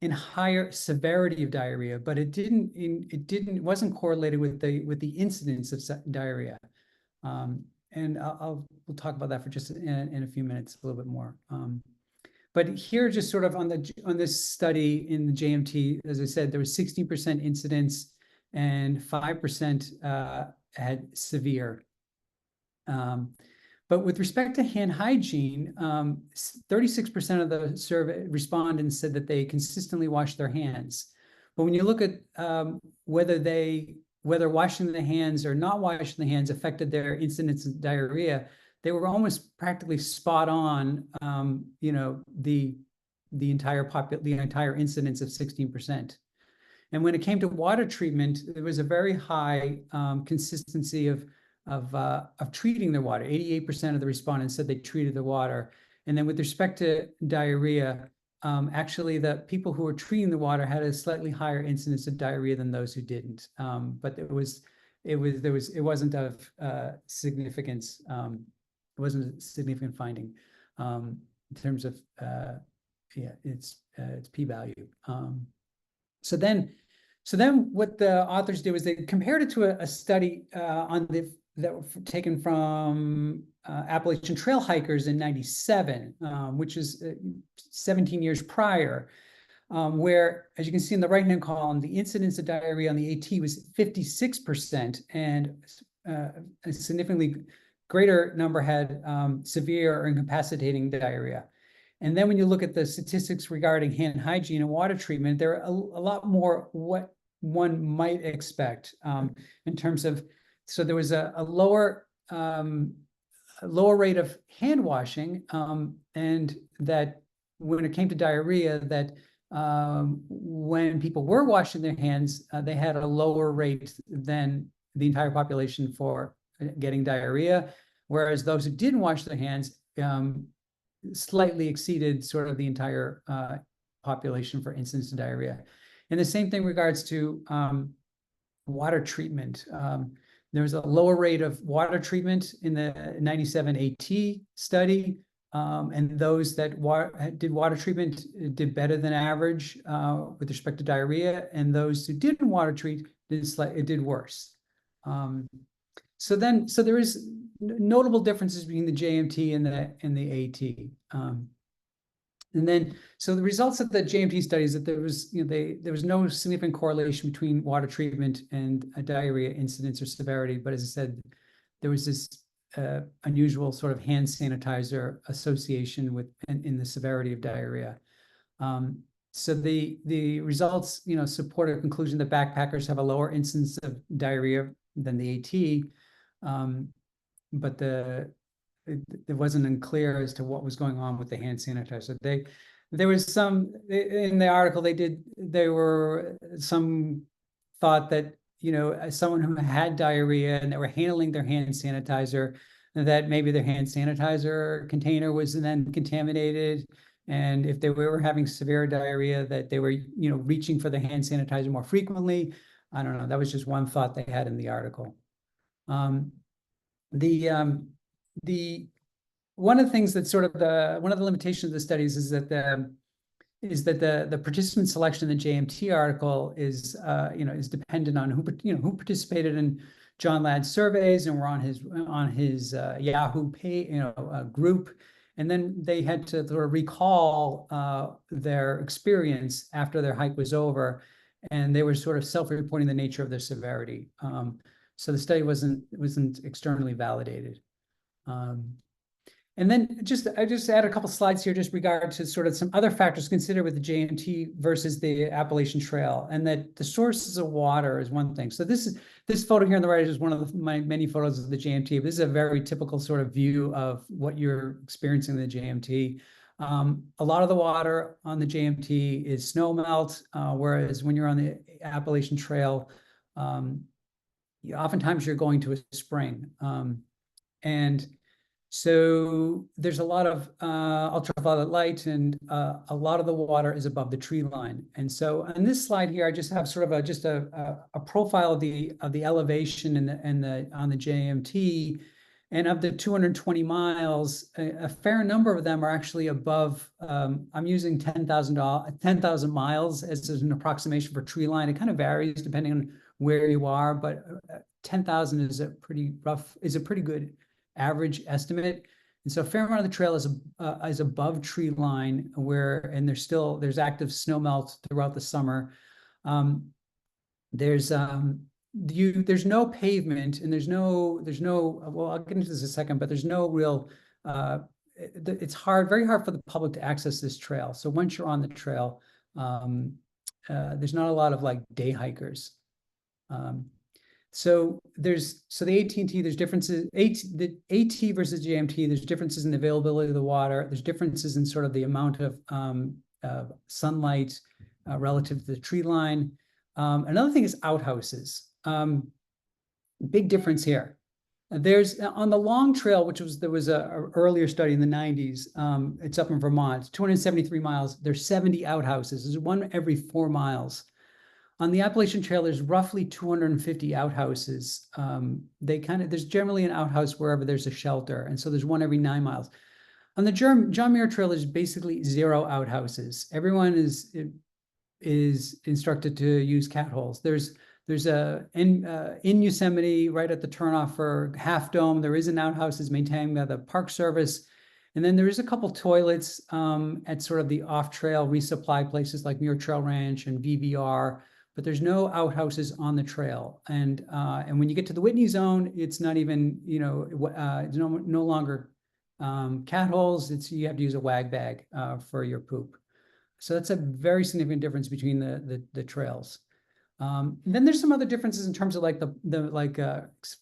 in higher severity of diarrhea, but it wasn't correlated with the incidence of diarrhea. And we'll talk about that for just in a few minutes, a little bit more. But here, just sort of on this study in the JMT, as I said, there was 16% incidence and 5% had severe. But with respect to hand hygiene, 36% of the survey respondents said that they consistently wash their hands. But when you look at whether washing the hands or not washing the hands affected their incidence of diarrhea, they were almost practically spot on. The entire incidence of 16%. And when it came to water treatment, there was a very high consistency of treating their water. 88% of the respondents said they treated the water. And then with respect to diarrhea, actually, the people who were treating the water had a slightly higher incidence of diarrhea than those who didn't. But it wasn't of significance. It wasn't a significant finding in terms of its p-value. So then what the authors did was they compared it to a study that were taken from Appalachian Trail hikers in '97, which is 17 years prior, where, as you can see in the right-hand column, the incidence of diarrhea on the AT was 56%, and a significantly greater number had severe or incapacitating diarrhea. And then when you look at the statistics regarding hand hygiene and water treatment, there are a lot more what one might expect in terms of, so there was a lower rate of hand washing, and that when it came to diarrhea, that when people were washing their hands, they had a lower rate than the entire population for getting diarrhea, whereas those who didn't wash their hands slightly exceeded sort of the entire population for incidence of diarrhea. And the same thing regards to water treatment. There was a lower rate of water treatment in the 97 AT study, and those that did water treatment did better than average with respect to diarrhea, and those who didn't water treat did worse. So there is notable differences between the JMT and the AT. And then, so the results of the JMT studies that there was no significant correlation between water treatment and diarrhea incidence or severity. But as I said, there was this unusual sort of hand sanitizer association in the severity of diarrhea. So the results, support a conclusion that backpackers have a lower incidence of diarrhea than the AT. it wasn't unclear as to what was going on with the hand sanitizer. There was some in the article there were some thought that, as someone who had diarrhea and they were handling their hand sanitizer, that maybe their hand sanitizer container was then contaminated. And if they were having severe diarrhea, that they were, reaching for the hand sanitizer more frequently. I don't know. That was just one thought they had in the article. The one of the things that one of the limitations of the studies is that the participant selection in the JMT article is dependent on who participated in John Ladd's surveys and were on his Yahoo group, and then they had to sort of recall their experience after their hike was over, and they were sort of self-reporting the nature of their severity. So the study wasn't externally validated. And then I just add a couple slides here just regard to sort of some other factors considered with the JMT versus the Appalachian Trail, and that the sources of water is one thing. So this photo here on the right is one of my many photos of the JMT. This is a very typical sort of view of what you're experiencing in the JMT. A lot of the water on the JMT is snow melt, whereas when you're on the Appalachian Trail, oftentimes you're going to a spring. And so there's a lot of ultraviolet light, and a lot of the water is above the tree line. And so on this slide here, I just have sort of a profile of the elevation on the JMT, and of the 220 miles, a fair number of them are actually above. I'm using 10,000 miles as an approximation for tree line. It kind of varies depending on where you are, but 10,000 is a pretty good average estimate. And so a fair amount of the trail is above tree line, there's active snow melt throughout the summer. There's no pavement, and there's no well, I'll get into this in a second, but there's no real it's very hard for the public to access this trail. So once you're on the trail, there's not a lot of like day hikers. So the AT&T, there's differences, the AT versus JMT, there's differences in the availability of the water. There's differences in sort of the amount of sunlight relative to the tree line. Another thing is outhouses. Big difference here. There's on the long trail, there was a earlier study in the 90s. It's up in Vermont, 273 miles. There's 70 outhouses. There's one every 4 miles. On the Appalachian Trail, there's roughly 250 outhouses. There's generally an outhouse wherever there's a shelter, and so there's one every 9 miles. On the John Muir Trail, there's basically 0 outhouses. Everyone is instructed to use cat holes. There's in Yosemite, right at the turnoff for Half Dome, there is an outhouse is maintained by the Park Service. And then there is a couple toilets at sort of the off-trail resupply places like Muir Trail Ranch and VVR, but there's no outhouses on the trail. And when you get to the Whitney Zone, it's not even, it's no longer cat holes. You have to use a wag bag for your poop. So that's a very significant difference between the trails. Then there's some other differences in terms of like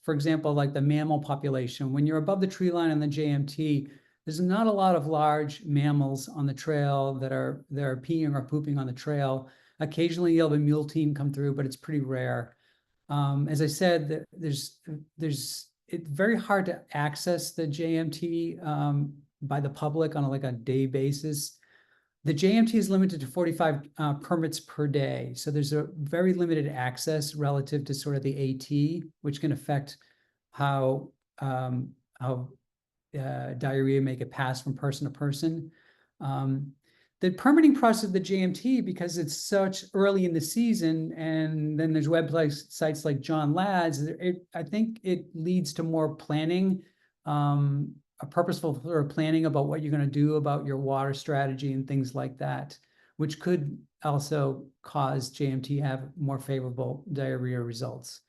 for example, like the mammal population. When you're above the tree line on the JMT, there's not a lot of large mammals on the trail that are peeing or pooping on the trail. Occasionally you'll have a mule team come through, but it's pretty rare. As I said, it's very hard to access the JMT by the public on a day basis. The JMT is limited to 45 permits per day. So there's a very limited access relative to sort of the AT, which can affect how diarrhea may get passed from person to person. The permitting process of the JMT, because it's such early in the season, and then there's websites like John Ladd's, I think it leads to more planning, a purposeful sort of planning about what you're going to do about your water strategy and things like that, which could also cause JMT to have more favorable diarrhea results.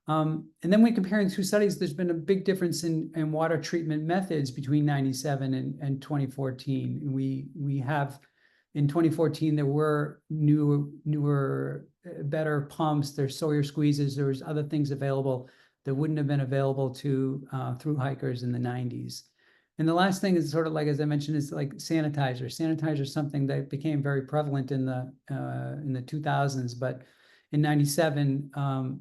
And then when comparing two studies, there's been a big difference in water treatment methods between 97 and 2014. We have, in 2014, there were newer, better pumps, there's Sawyer squeezes, there was other things available. that wouldn't have been available to through hikers in the 90s. And the last thing is sort of like, as I mentioned, is like sanitizer. Sanitizer is something that became very prevalent in the 2000s, but in 97,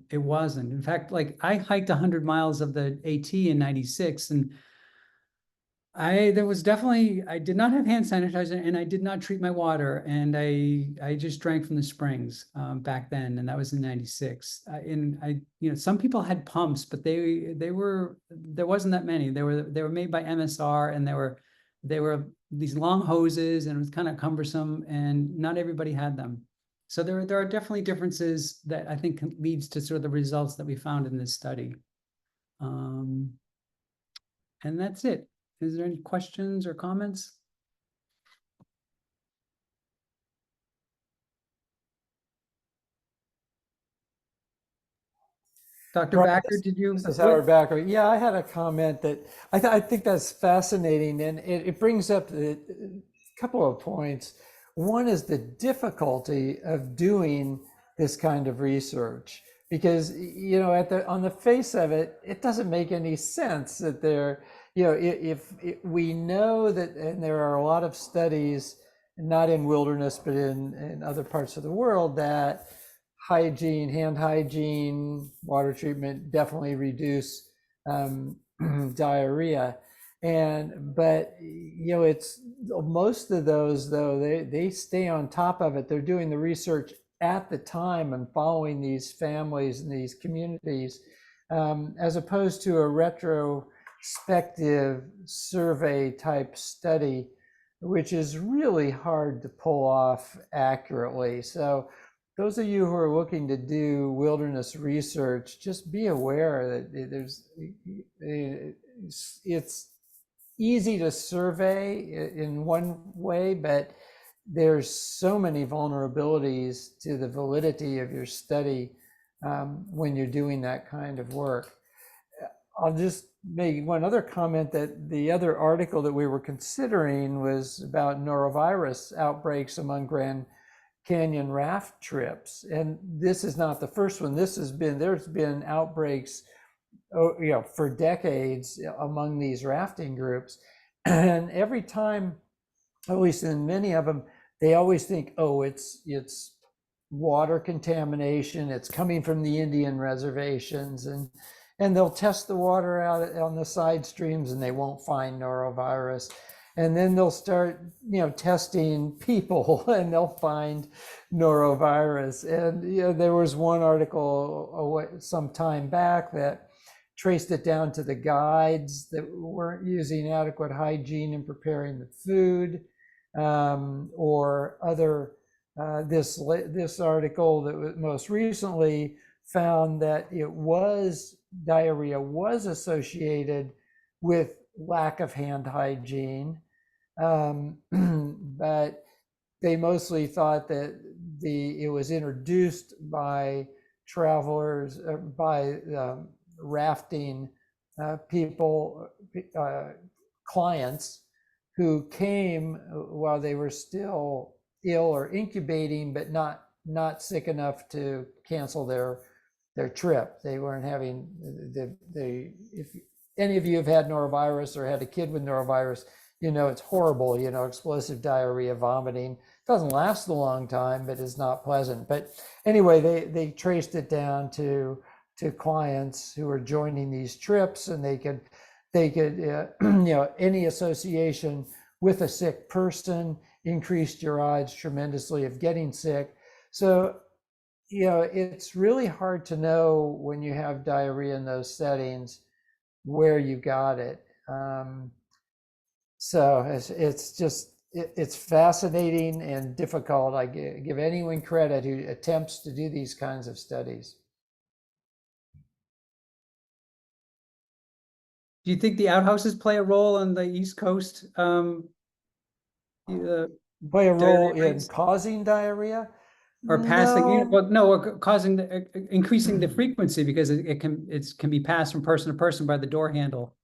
it wasn't. In fact, like I hiked 100 miles of the AT in 96, and there was definitely, I did not have hand sanitizer, and I did not treat my water, and I just drank from the springs back then, and that was in 96. Some people had pumps, but there wasn't that many. They were made by MSR, and they were these long hoses, and it was kind of cumbersome, and not everybody had them. So there are definitely differences that I think leads to sort of the results that we found in this study. And that's it. Is there any questions or comments? Dr. Backer, did you? This is Howard Backer. Yeah, I had a comment that I think that's fascinating, and it brings up a couple of points. One is the difficulty of doing this kind of research, because on the face of it, it doesn't make any sense that if we know that, and there are a lot of studies, not in wilderness but in other parts of the world, that hygiene, hand hygiene, water treatment definitely reduce diarrhea. But it's most of those, though, they stay on top of it. They're doing the research at the time and following these families and these communities, as opposed to a retrospective survey type study, which is really hard to pull off accurately. So those of you who are looking to do wilderness research, just be aware that it's easy to survey in one way, but there's so many vulnerabilities to the validity of your study when you're doing that kind of work. I'll just make one other comment, that the other article that we were considering was about norovirus outbreaks among Grand Canyon raft trips. And this is not the first one. There's been outbreaks for decades among these rafting groups. And every time, at least in many of them, they always think, oh, it's water contamination, it's coming from the Indian reservations, and they'll test the water out on the side streams and they won't find norovirus. And then they'll start, testing people and they'll find norovirus. And there was one article some time back that traced it down to the guides that weren't using adequate hygiene in preparing the food, or other. This article that was most recently found that diarrhea was associated with lack of hand hygiene, but they mostly thought that it was introduced by travelers, by rafting people, clients who came while they were still ill or incubating, but not sick enough to cancel their trip. They weren't having if any of you have had norovirus or had a kid with norovirus, it's horrible, explosive diarrhea, vomiting. It doesn't last a long time, but it's not pleasant. But anyway, they traced it down to clients who were joining these trips, and they could any association with a sick person increased your odds tremendously of getting sick. So it's really hard to know when you have diarrhea in those settings where you got it. So it's fascinating and difficult. I give anyone credit who attempts to do these kinds of studies. Do you think the outhouses play a role on the East Coast? Play a role in causing diarrhea? Or passing, No. or causing increasing the frequency, because it can be passed from person to person by the door handle.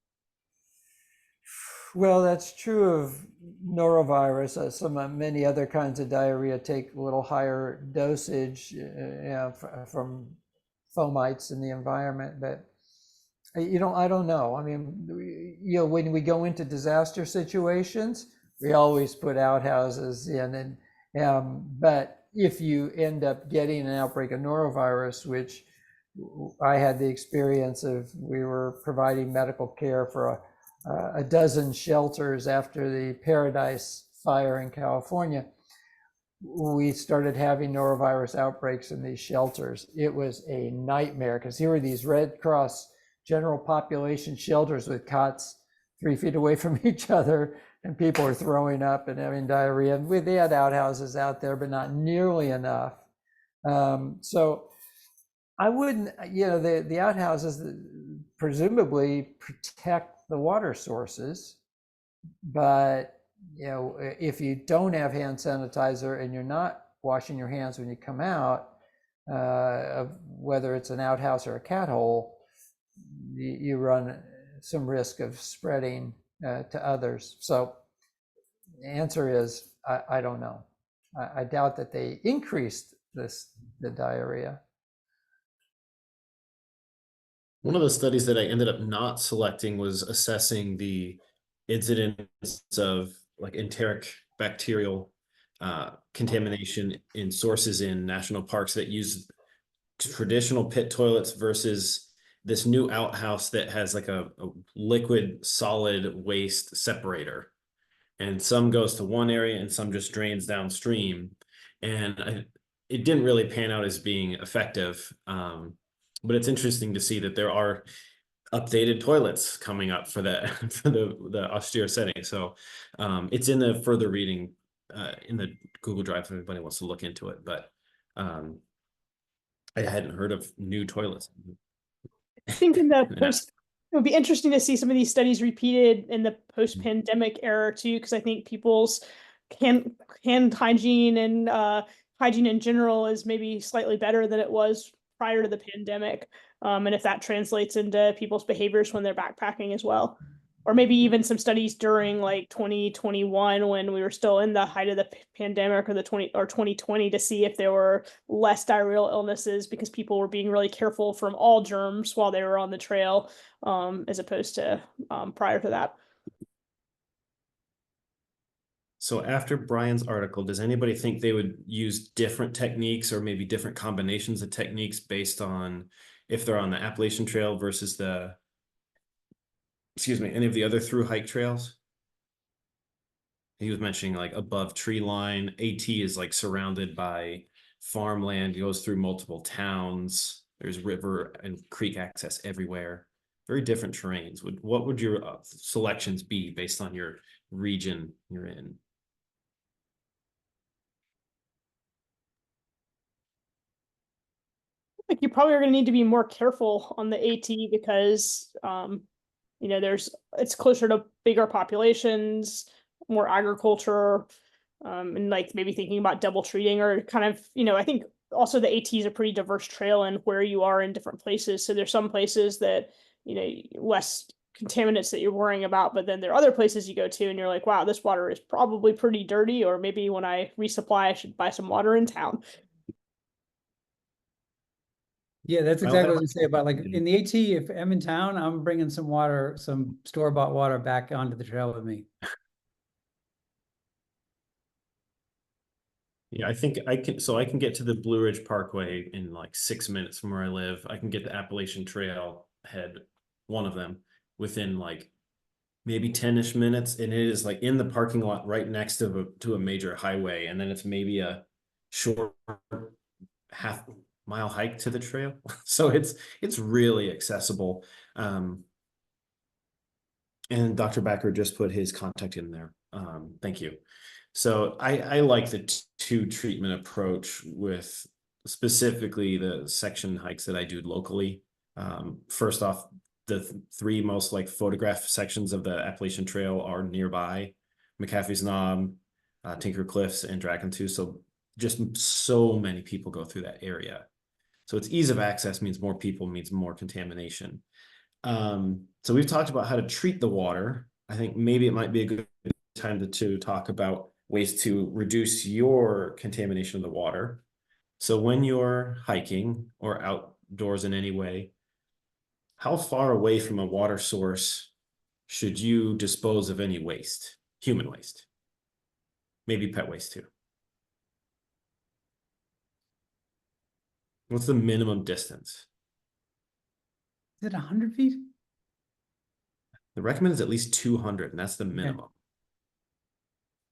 Well, that's true of norovirus. Many other kinds of diarrhea take a little higher dosage from fomites in the environment, but I don't know. I mean, when we go into disaster situations, we always put outhouses in, and but if you end up getting an outbreak of norovirus, which I had the experience of, we were providing medical care for a dozen shelters after the Paradise fire in California. We started having norovirus outbreaks in these shelters. It was a nightmare because here were these Red Cross general population shelters with cots 3 feet away from each other, and people were throwing up and having diarrhea. And they had outhouses out there, but not nearly enough. So I wouldn't, the outhouses presumably protect the water sources, but if you don't have hand sanitizer and you're not washing your hands when you come out, whether it's an outhouse or a cat hole, you run some risk of spreading to others. So the answer is, I don't know. I doubt that they increased the diarrhea. One of the studies that I ended up not selecting was assessing the incidence of like enteric bacterial contamination in sources in national parks that use traditional pit toilets versus this new outhouse that has like a liquid solid waste separator. And some goes to one area and some just drains downstream. And it didn't really pan out as being effective. But it's interesting to see that there are updated toilets coming up for that for the austere setting. So it's in the further reading in the Google Drive if anybody wants to look into it. But I hadn't heard of new toilets. I think in the Yeah. post, it would be interesting to see some of these studies repeated in the post-pandemic era too, because I think people's hand hygiene and hygiene in general is maybe slightly better than it was prior to the pandemic. And if that translates into people's behaviors when they're backpacking as well. Or maybe even some studies during like 2021 when we were still in the height of the pandemic, or 2020, to see if there were less diarrheal illnesses because people were being really careful from all germs while they were on the trail, as opposed to prior to that. So after Brian's article, does anybody think they would use different techniques or maybe different combinations of techniques based on if they're on the Appalachian Trail versus any of the other through hike trails? He was mentioning like above tree line. AT is like surrounded by farmland, goes through multiple towns. There's river and creek access everywhere. Very different terrains. What would your selections be based on your region you're in? Like you probably are going to need to be more careful on the AT because it's closer to bigger populations, more agriculture, and like maybe thinking about double treating or kind of, I think also the AT is a pretty diverse trail and where you are in different places. So there's some places that, less contaminants that you're worrying about, but then there are other places you go to and you're like, wow, this water is probably pretty dirty, or maybe when I resupply, I should buy some water in town. Yeah, that's Well, exactly I what I say about like in the AT, if I'm in town, I'm bringing some water, some store-bought water back onto the trail with me. Yeah, I think I can get to the Blue Ridge Parkway in like 6 minutes from where I live. I can get the Appalachian Trail head, one of them, within like maybe 10-ish minutes. And it is like in the parking lot right next to a major highway. And then it's maybe a short half-mile hike to the trail. So it's really accessible. And Dr. Backer just put his contact in there. Thank you. So I like the two treatment approach with specifically the section hikes that I do locally. First off, the three most like photograph sections of the Appalachian Trail are nearby: McAfee's Knob, Tinker Cliffs, and Dragon Tooth. So just so many people go through that area. So it's ease of access means more people means more contamination. So we've talked about how to treat the water. I think maybe it might be a good time to talk about ways to reduce your contamination of the water. So when you're hiking or outdoors in any way, how far away from a water source should you dispose of any waste, human waste? Maybe pet waste too. What's the minimum distance? Is it 100 feet? The recommend is at least 200, and that's the minimum.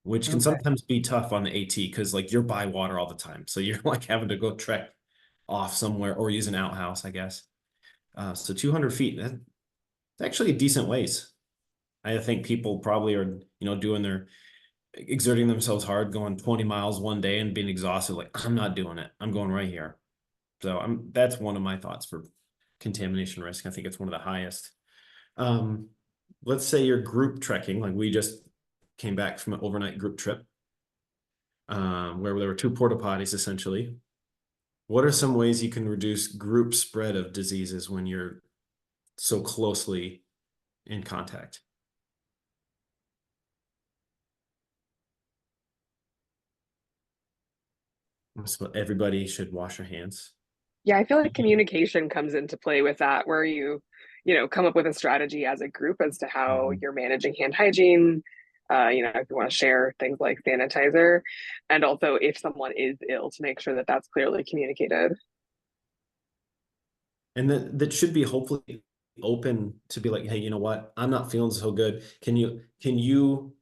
Which can Okay. sometimes be tough on the AT because like you're by water all the time. So you're like having to go trek off somewhere or use an outhouse, I guess. So 200 feet, that's actually a decent ways. I think people probably are, exerting themselves hard, going 20 miles one day and being exhausted. Like, I'm not doing it. I'm going right here. So that's one of my thoughts for contamination risk. I think it's one of the highest. Let's say you're group trekking, like we just came back from an overnight group trip, where there were 2 porta potties essentially. What are some ways you can reduce group spread of diseases when you're so closely in contact? So everybody should wash their hands. Yeah, I feel like communication comes into play with that, where you come up with a strategy as a group as to how Mhm. you're managing hand hygiene. If you want to share things like sanitizer, and also if someone is ill, to make sure that that's clearly communicated. And that should be hopefully open to be like, hey, you know what? I'm not feeling so good. Can you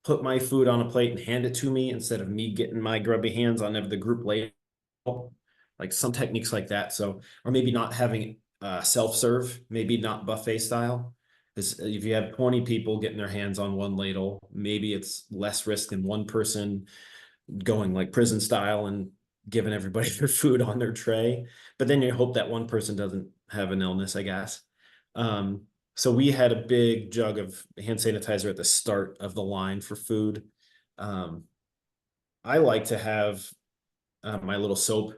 put my food on a plate and hand it to me instead of me getting my grubby hands on the group label? Like some techniques like that. So, or maybe not having self-serve, maybe not buffet style. Because if you have 20 people getting their hands on one ladle, maybe it's less risk than one person going like prison style and giving everybody their food on their tray. But then you hope that one person doesn't have an illness, I guess. So we had a big jug of hand sanitizer at the start of the line for food. I like to have my little soap.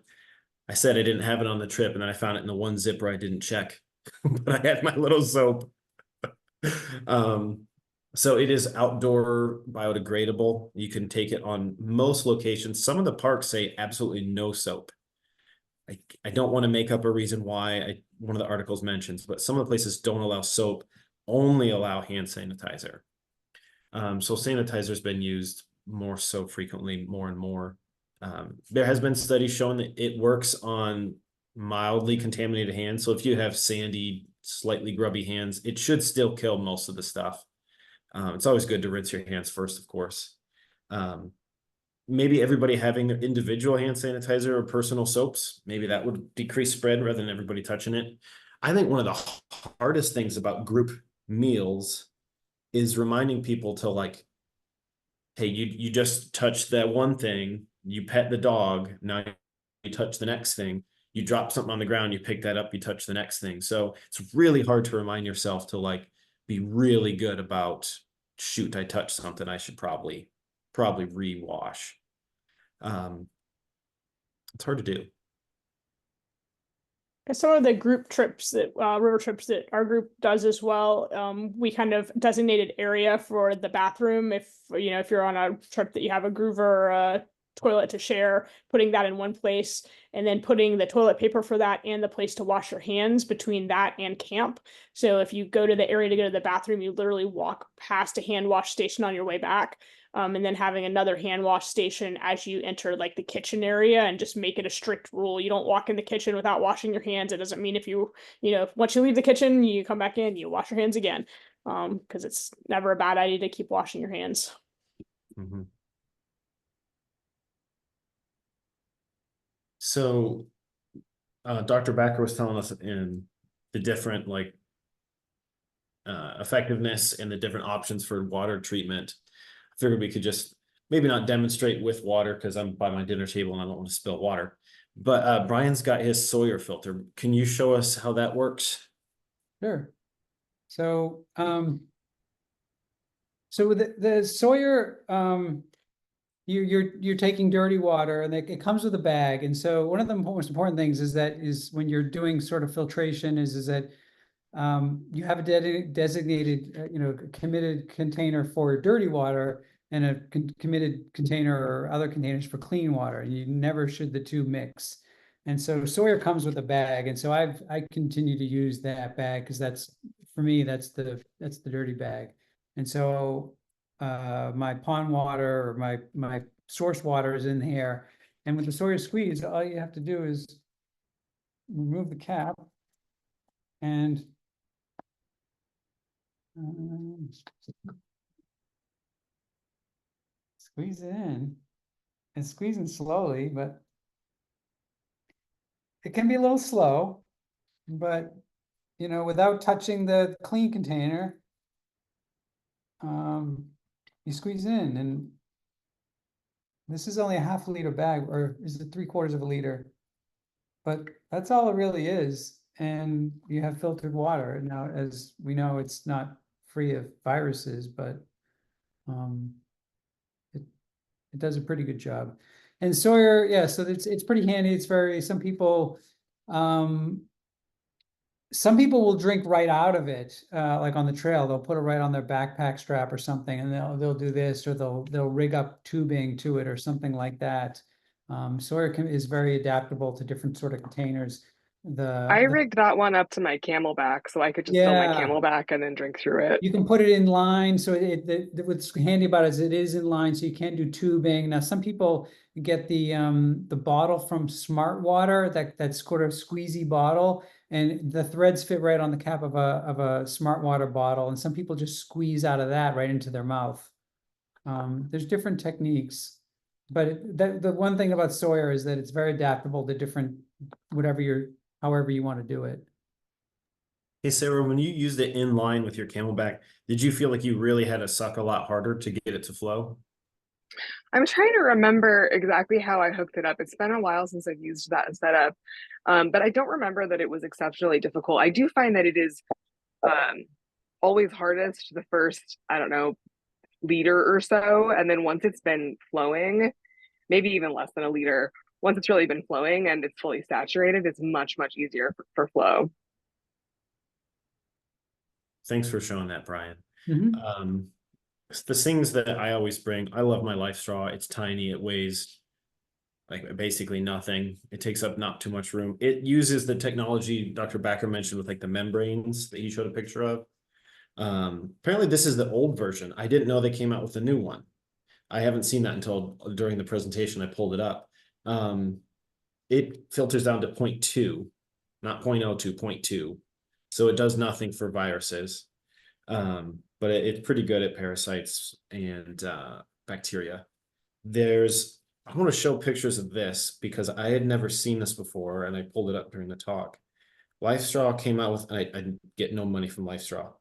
I said I didn't have it on the trip, and then I found it in the one zipper I didn't check, but I had my little soap. Um, so it is outdoor biodegradable. You can take it on most locations. Some of the parks say absolutely no soap. I don't want to make up a reason why one of the articles mentions, but some of the places don't allow soap, only allow hand sanitizer. So sanitizer has been used more so frequently, more and more. There has been studies showing that it works on mildly contaminated hands. So if you have sandy, slightly grubby hands, it should still kill most of the stuff. It's always good to rinse your hands first, of course. Maybe everybody having their individual hand sanitizer or personal soaps, maybe that would decrease spread rather than everybody touching it. I think one of the hardest things about group meals is reminding people to like, hey, you just touched that one thing, you pet the dog, now you touch the next thing, you drop something on the ground, you pick that up, you touch the next thing. So it's really hard to remind yourself to like be really good about, shoot, I touched something, I should probably rewash. It's hard to do. Some of the group trips that river trips that our group does as well, we kind of designated area for the bathroom. If you're on a trip that you have a groover or a toilet to share, putting that in one place, and then putting the toilet paper for that and the place to wash your hands between that and camp. So if you go to the area to go to the bathroom, you literally walk past a hand wash station on your way back. And then having another hand wash station as you enter like the kitchen area, and just make it a strict rule. You don't walk in the kitchen without washing your hands. It doesn't mean if once you leave the kitchen, you come back in, you wash your hands again. Because it's never a bad idea to keep washing your hands. Mm-hmm. So Dr. Backer was telling us in the different effectiveness and the different options for water treatment. I figured we could just maybe not demonstrate with water because I'm by my dinner table and I don't want to spill water. But Brian's got his Sawyer filter. Can you show us how that works? Sure. So, with the Sawyer, you're taking dirty water, and it comes with a bag. And so one of the most important things is when you're doing sort of filtration is that you have a designated, committed container for dirty water and a committed container or other containers for clean water. You never should the two mix. And so Sawyer comes with a bag, and so I continue to use that bag because that's, for me, that's the dirty bag. And so my pond water or my source water is in here. And with the Sawyer squeeze, all you have to do is remove the cap and squeeze it in. And squeezing slowly, but it can be a little slow, but you know, without touching the clean container, you squeeze in, and this is only a half liter bag, or is it 3/4 of a liter? But that's all it really is. And you have filtered water. Now, as we know, it's not free of viruses, but it does a pretty good job. And Sawyer, yeah, so it's pretty handy. It's very, some people will drink right out of it, like on the trail. They'll put it right on their backpack strap or something, and they'll do this, or they'll rig up tubing to it or something like that. Sawyer is very adaptable to different sort of containers. I rigged that one up to my Camelback, so I could just fill my Camelback and then drink through it. You can put it in line, so what's handy about it is it is in line, so you can't do tubing. Now, some people get the bottle from Smart Water, that sort of squeezy bottle, and the threads fit right on the cap of a Smart Water bottle, and some people just squeeze out of that right into their mouth. There's different techniques, but the one thing about Sawyer is that it's very adaptable to different, however you want to do it. Hey, Sarah, when you used it in line with your Camelback, did you feel like you really had to suck a lot harder to get it to flow? I'm trying to remember exactly how I hooked it up. It's been a while since I've used that setup, but I don't remember that it was exceptionally difficult. I do find that it is always hardest the first, I don't know, liter or so. And then once it's been flowing, maybe even less than a liter, once it's really been flowing and it's fully saturated, it's much, much easier for flow. Thanks for showing that, Brian. Mm-hmm. The things that I always bring, I love my Life Straw. It's tiny. It weighs like basically nothing. It takes up not too much room. It uses the technology Dr. Backer mentioned with like the membranes that he showed a picture of. Apparently this is the old version. I didn't know they came out with a new one. I haven't seen that until during the presentation. I pulled it up. It filters down to 0.2, not 0.02, 0.2. So it does nothing for viruses. But it's pretty good at parasites and bacteria. I want to show pictures of this because I had never seen this before, and I pulled it up during the talk. LifeStraw came out with, I get no money from LifeStraw,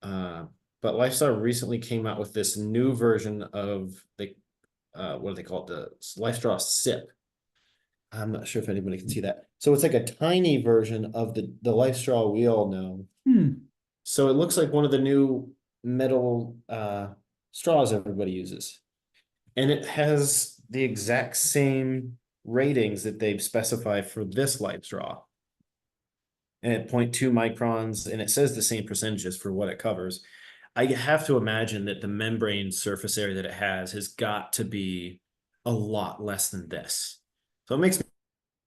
but LifeStraw recently came out with this new version of what do they call it? The LifeStraw Sip. I'm not sure if anybody can see that. So it's like a tiny version of the LifeStraw we all know. So it looks like one of the new metal straws everybody uses. And it has the exact same ratings that they've specified for this Life Straw. And at 0.2 microns, and it says the same percentages for what it covers. I have to imagine that the membrane surface area that it has got to be a lot less than this. So it makes me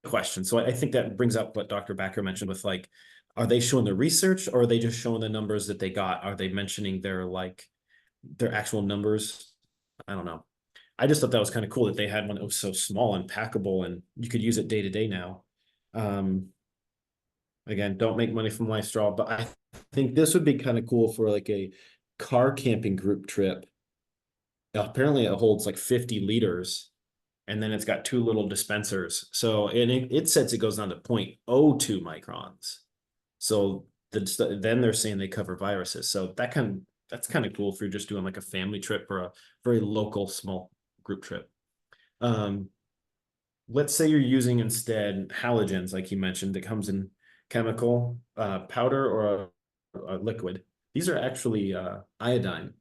question. So I think that brings up what Dr. Backer mentioned with like, are they showing the research or are they just showing the numbers that they got? Are they mentioning their actual numbers? I don't know. I just thought that was kind of cool that they had one that was so small and packable and you could use it day to day now. Again, don't make money from LifeStraw, but I think this would be kind of cool for like a car camping group trip. Apparently it holds like 50 liters. And then it's got 2 little dispensers. So it says it goes down to 0.02 microns. So then they're saying they cover viruses. So that's kind of cool if you're just doing like a family trip or a very local small group trip. Let's say you're using instead halogens, like you mentioned, that comes in chemical powder or a liquid. These are actually iodine.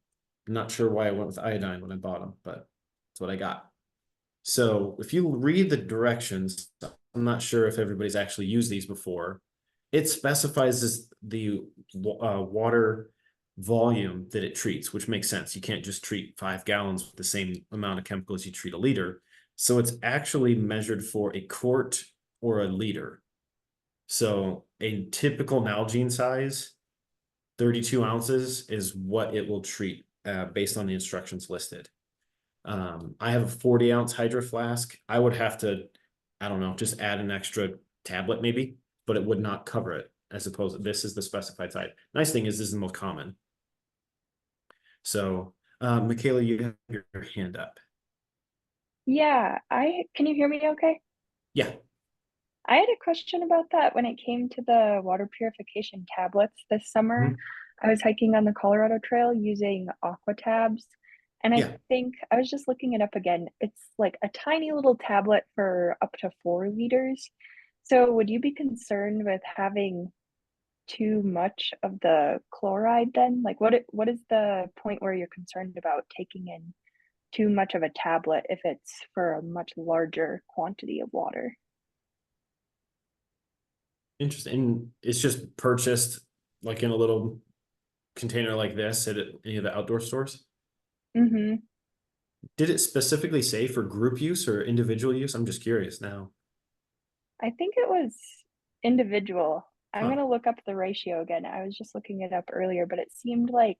I'm not sure why I went with iodine when I bought them, but that's what I got. So if you read the directions, I'm not sure if everybody's actually used these before. It specifies the water volume that it treats, which makes sense. You can't just treat 5 gallons with the same amount of chemicals you treat a liter. So it's actually measured for a quart or a liter. So a typical Nalgene size, 32 ounces is what it will treat based on the instructions listed. I have a 40-ounce Hydro Flask. I would have to, I don't know, just add an extra tablet maybe, but it would not cover it as opposed to this is the specified size. Nice thing is this is the most common. So, Michaela, you have your hand up. Yeah, can you hear me okay? Yeah. I had a question about that when it came to the water purification tablets this summer. Mhm. I was hiking on the Colorado Trail using Aqua Tabs, and Yeah. I think I was just looking it up again. It's like a tiny little tablet for up to 4 liters. So would you be concerned with having too much of the chloride then? Like what is the point where you're concerned about taking in too much of a tablet if it's for a much larger quantity of water? Interesting. It's just purchased like in a little container like this at any of the outdoor stores. Mm-hmm. Did it specifically say for group use or individual use? I'm just curious now. I think it was individual. I'm Huh. gonna look up the ratio again. I was just looking it up earlier, but it seemed like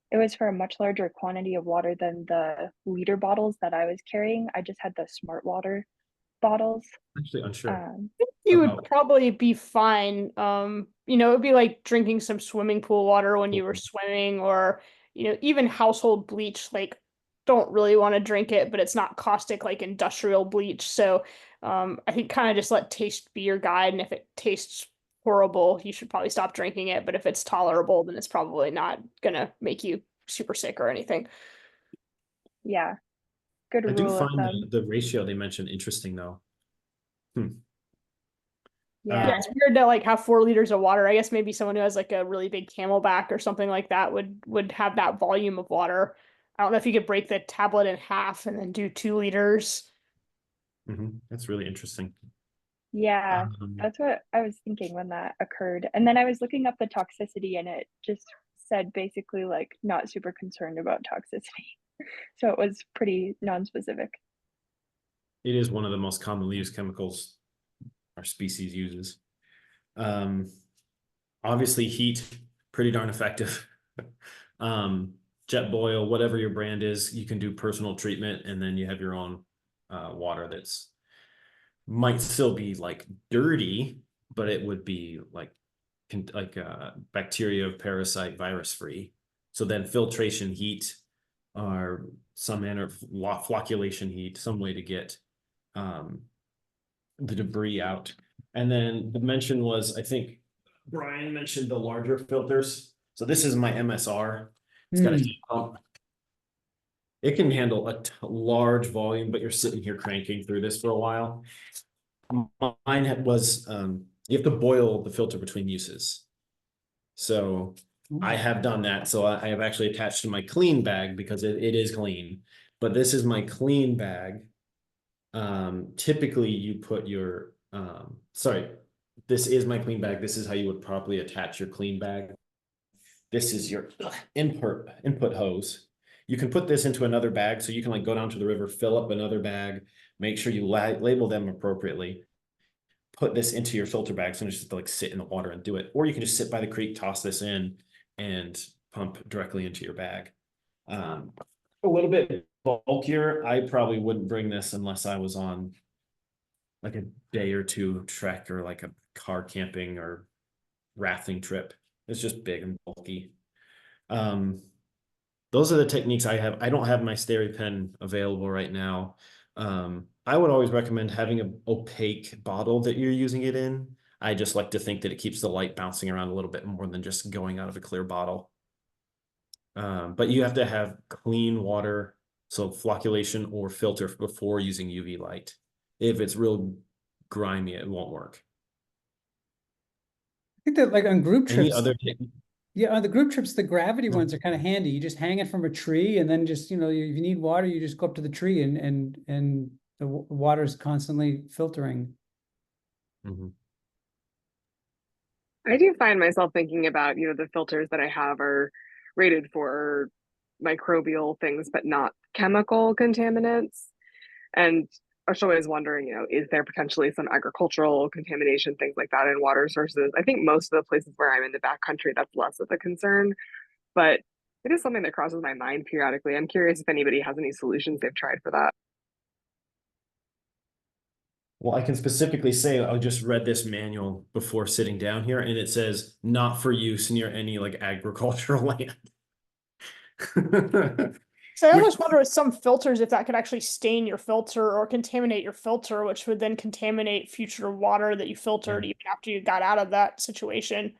it was for a much larger quantity of water than the liter bottles that I was carrying. I just had the smart water bottles. Actually unsure. You would About probably be fine. It would be like drinking some swimming pool water when you were swimming, or, even household bleach, like don't really want to drink it, but it's not caustic like industrial bleach. So, I think kind of just let taste be your guide. And if it tastes horrible, you should probably stop drinking it. But if it's tolerable, then it's probably not gonna make you super sick or anything. Yeah, good I do rule of find thumb. the ratio they mentioned interesting though. Yeah. Yeah, it's weird to like have 4 liters of water. I guess maybe someone who has like a really big camelback or something like that would have that volume of water. I don't know if you could break the tablet in half and then do 2 liters. That's really interesting. Yeah, Um, that's what I was thinking when that occurred. And then I was looking up the toxicity and it just said basically like not super concerned about toxicity. So it was pretty non-specific. it is one of the most commonly used chemicals our species uses. Obviously heat, pretty darn effective. Jet boil, whatever your brand is, you can do personal treatment and then you have your own water that's might still be like dirty, but it would be like bacteria, parasite, virus free. So then filtration heat or some manner of flocculation heat, some way to get the debris out. And then the mention was, I think Brian mentioned the larger filters. So this is my MSR. It's got a heat pump. It can handle a large volume, but you're sitting here cranking through this for a while. Mine was, you have to boil the filter between uses. So I have done that. So I have actually attached to my clean bag because it is clean, but this is my clean bag. Typically you put your, this is my clean bag. This is how you would properly attach your clean bag. This is your input hose. You can put this into another bag. So you can like go down to the river, fill up another bag, make sure you label them appropriately. Put this into your filter bag, so just like sit in the water and do it. Or you can just sit by the creek, toss this in and pump directly into your bag. A little bit bulkier. I probably wouldn't bring this unless I was on like a day or two trek or like a car camping or rafting trip. It's just big and bulky. Those are the techniques I have. I don't have my SteriPen available right now. I would always recommend having an opaque bottle that you're using it in. I just like to think that it keeps the light bouncing around a little bit more than just going out of a clear bottle. But you have to have clean water, so flocculation or filter before using UV light. If it's real grimy, it won't work. I think that like on group Any trips, other technique? yeah, on the group trips, the gravity ones are kind of handy. You just hang it from a tree and then just, if you need water, you just go up to the tree and the water is constantly filtering. I do find myself thinking about, the filters that I have are rated for microbial things, but not chemical contaminants. And was always wondering, is there potentially some agricultural contamination, things like that in water sources? I think most of the places where I'm in the backcountry, that's less of a concern, but it is something that crosses my mind periodically. I'm curious if anybody has any solutions they've tried for that. Well, I can specifically say I just read this manual before sitting down here, and it says not for use near any like agricultural land. So I Which- always wonder with some filters if that could actually stain your filter or contaminate your filter, which would then contaminate future water that you filtered even after you got out of that situation.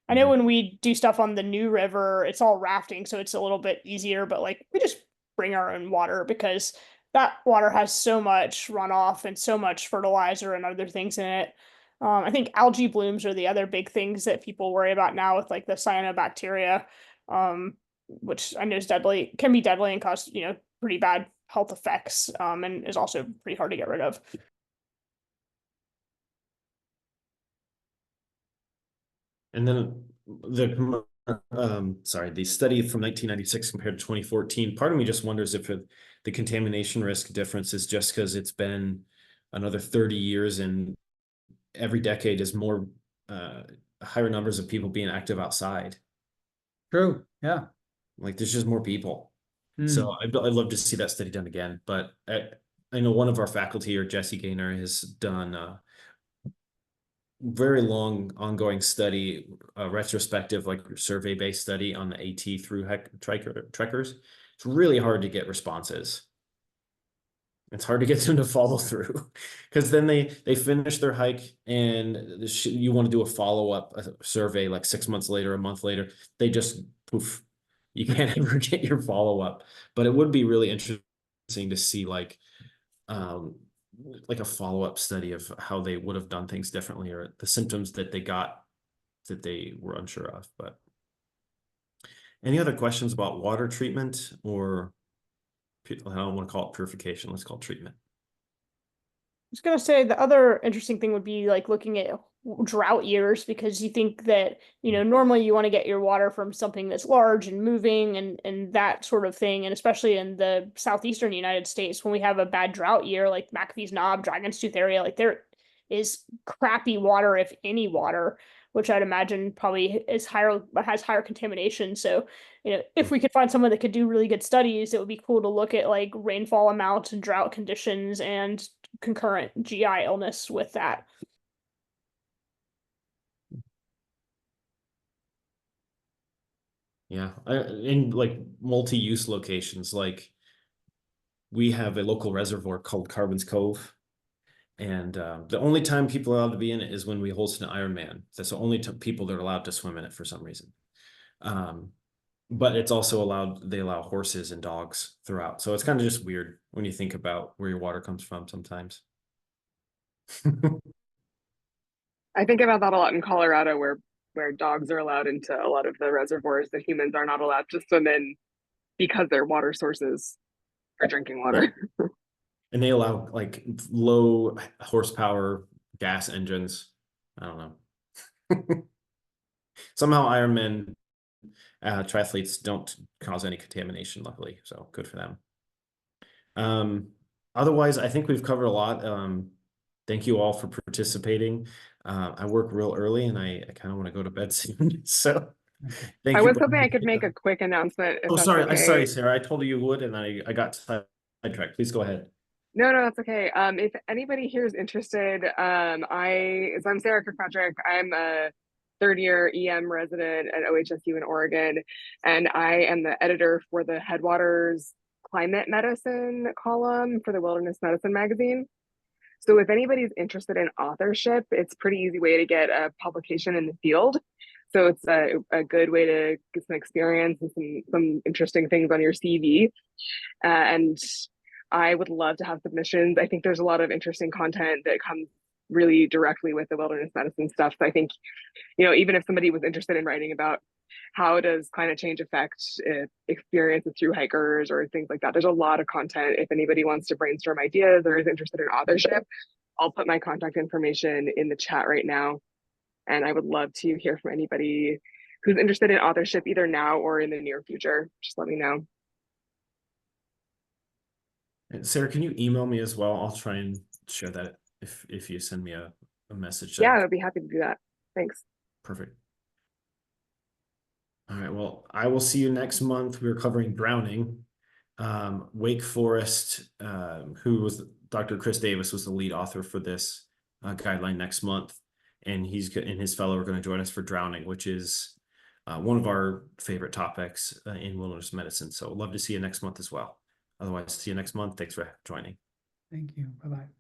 I know Mhm. when we do stuff on the New River, it's all rafting, so it's a little bit easier, but like we just bring our own water because that water has so much runoff and so much fertilizer and other things in it. I think algae blooms are the other big things that people worry about now with like the cyanobacteria, which I know is deadly, can be deadly and cause, pretty bad health effects, and is also pretty hard to get rid of. And then the study from 1996 compared to 2014, part of me just wonders if the contamination risk difference is just because it's been another 30 years and every decade is more higher numbers of people being active outside. True. Yeah. Like there's just more people. Hmm. So I'd love to see that study done again. But I know one of our faculty, or Jesse Gaynor, has done a very long ongoing study, a retrospective, like survey-based study on the AT through trekkers. It's really hard to get responses. It's hard to get them to follow through because then they finish their hike and you want to do a follow-up survey like 6 months later, a month later, they just poof. You can't ever get your follow-up. But it would be really interesting to see like a follow-up study of how they would have done things differently or the symptoms that they got that they were unsure of. But any other questions about water treatment, or I don't want to call it purification, let's call it treatment. Was gonna say the other interesting thing would be like looking at drought years, because you think that, normally you want to get your water from something that's large and moving and that sort of thing. And especially in the southeastern United States, when we have a bad drought year, like McAfee's Knob, Dragon's Tooth area, like there is crappy water, if any water, which I'd imagine probably has higher contamination. So, if we could find someone that could do really good studies, it would be cool to look at like rainfall amounts and drought conditions and concurrent GI illness with that. Yeah, in like multi-use locations, like we have a local reservoir called Carbons Cove. And the only time people are allowed to be in it is when we host an Ironman. That's the only people that are allowed to swim in it for some reason. But it's also they allow horses and dogs throughout. So it's kind of just weird when you think about where your water comes from sometimes. I think about that a lot in Colorado, where dogs are allowed into a lot of the reservoirs that humans are not allowed to swim in because they're water sources for drinking water. And they allow like low horsepower gas engines. I don't know. Somehow Ironman triathletes don't cause any contamination, luckily. So good for them. Otherwise, I think we've covered a lot. Thank you all for participating. I work real early and I kind of want to go to bed soon. So thank I you. was hoping I could make a quick announcement. If Oh, that's sorry. okay. Sorry, Sarah. I told you would, and I got sidetracked. Please go ahead. No, that's okay. If anybody here is interested, I'm Sarah Kirkpatrick. I'm a third year EM resident at OHSU in Oregon, and I am the editor for the Headwaters Climate Medicine column for the Wilderness Medicine magazine. So if anybody's interested in authorship, it's a pretty easy way to get a publication in the field. So it's a good way to get some experience and some interesting things on your CV. And I would love to have submissions. I think there's a lot of interesting content that comes really directly with the wilderness medicine stuff. So I think, even if somebody was interested in writing about how does climate change affect experiences through hikers or things like that, there's a lot of content. If anybody wants to brainstorm ideas or is interested in authorship, I'll put my contact information in the chat right now. And I would love to hear from anybody who's interested in authorship either now or in the near future. Just let me know. And Sarah, can you email me as well? I'll try and share that if you send me a message. Yeah, I'd be happy to do that. Thanks. Perfect. All right, well, I will see you next month. We're covering drowning. Wake Forest, who was Dr. Chris Davis was the lead author for this guideline next month. And he's and his fellow are going to join us for drowning, which is one of our favorite topics in wilderness medicine. So love to see you next month as well. Otherwise, see you next month. Thanks for joining. Thank you. Bye-bye.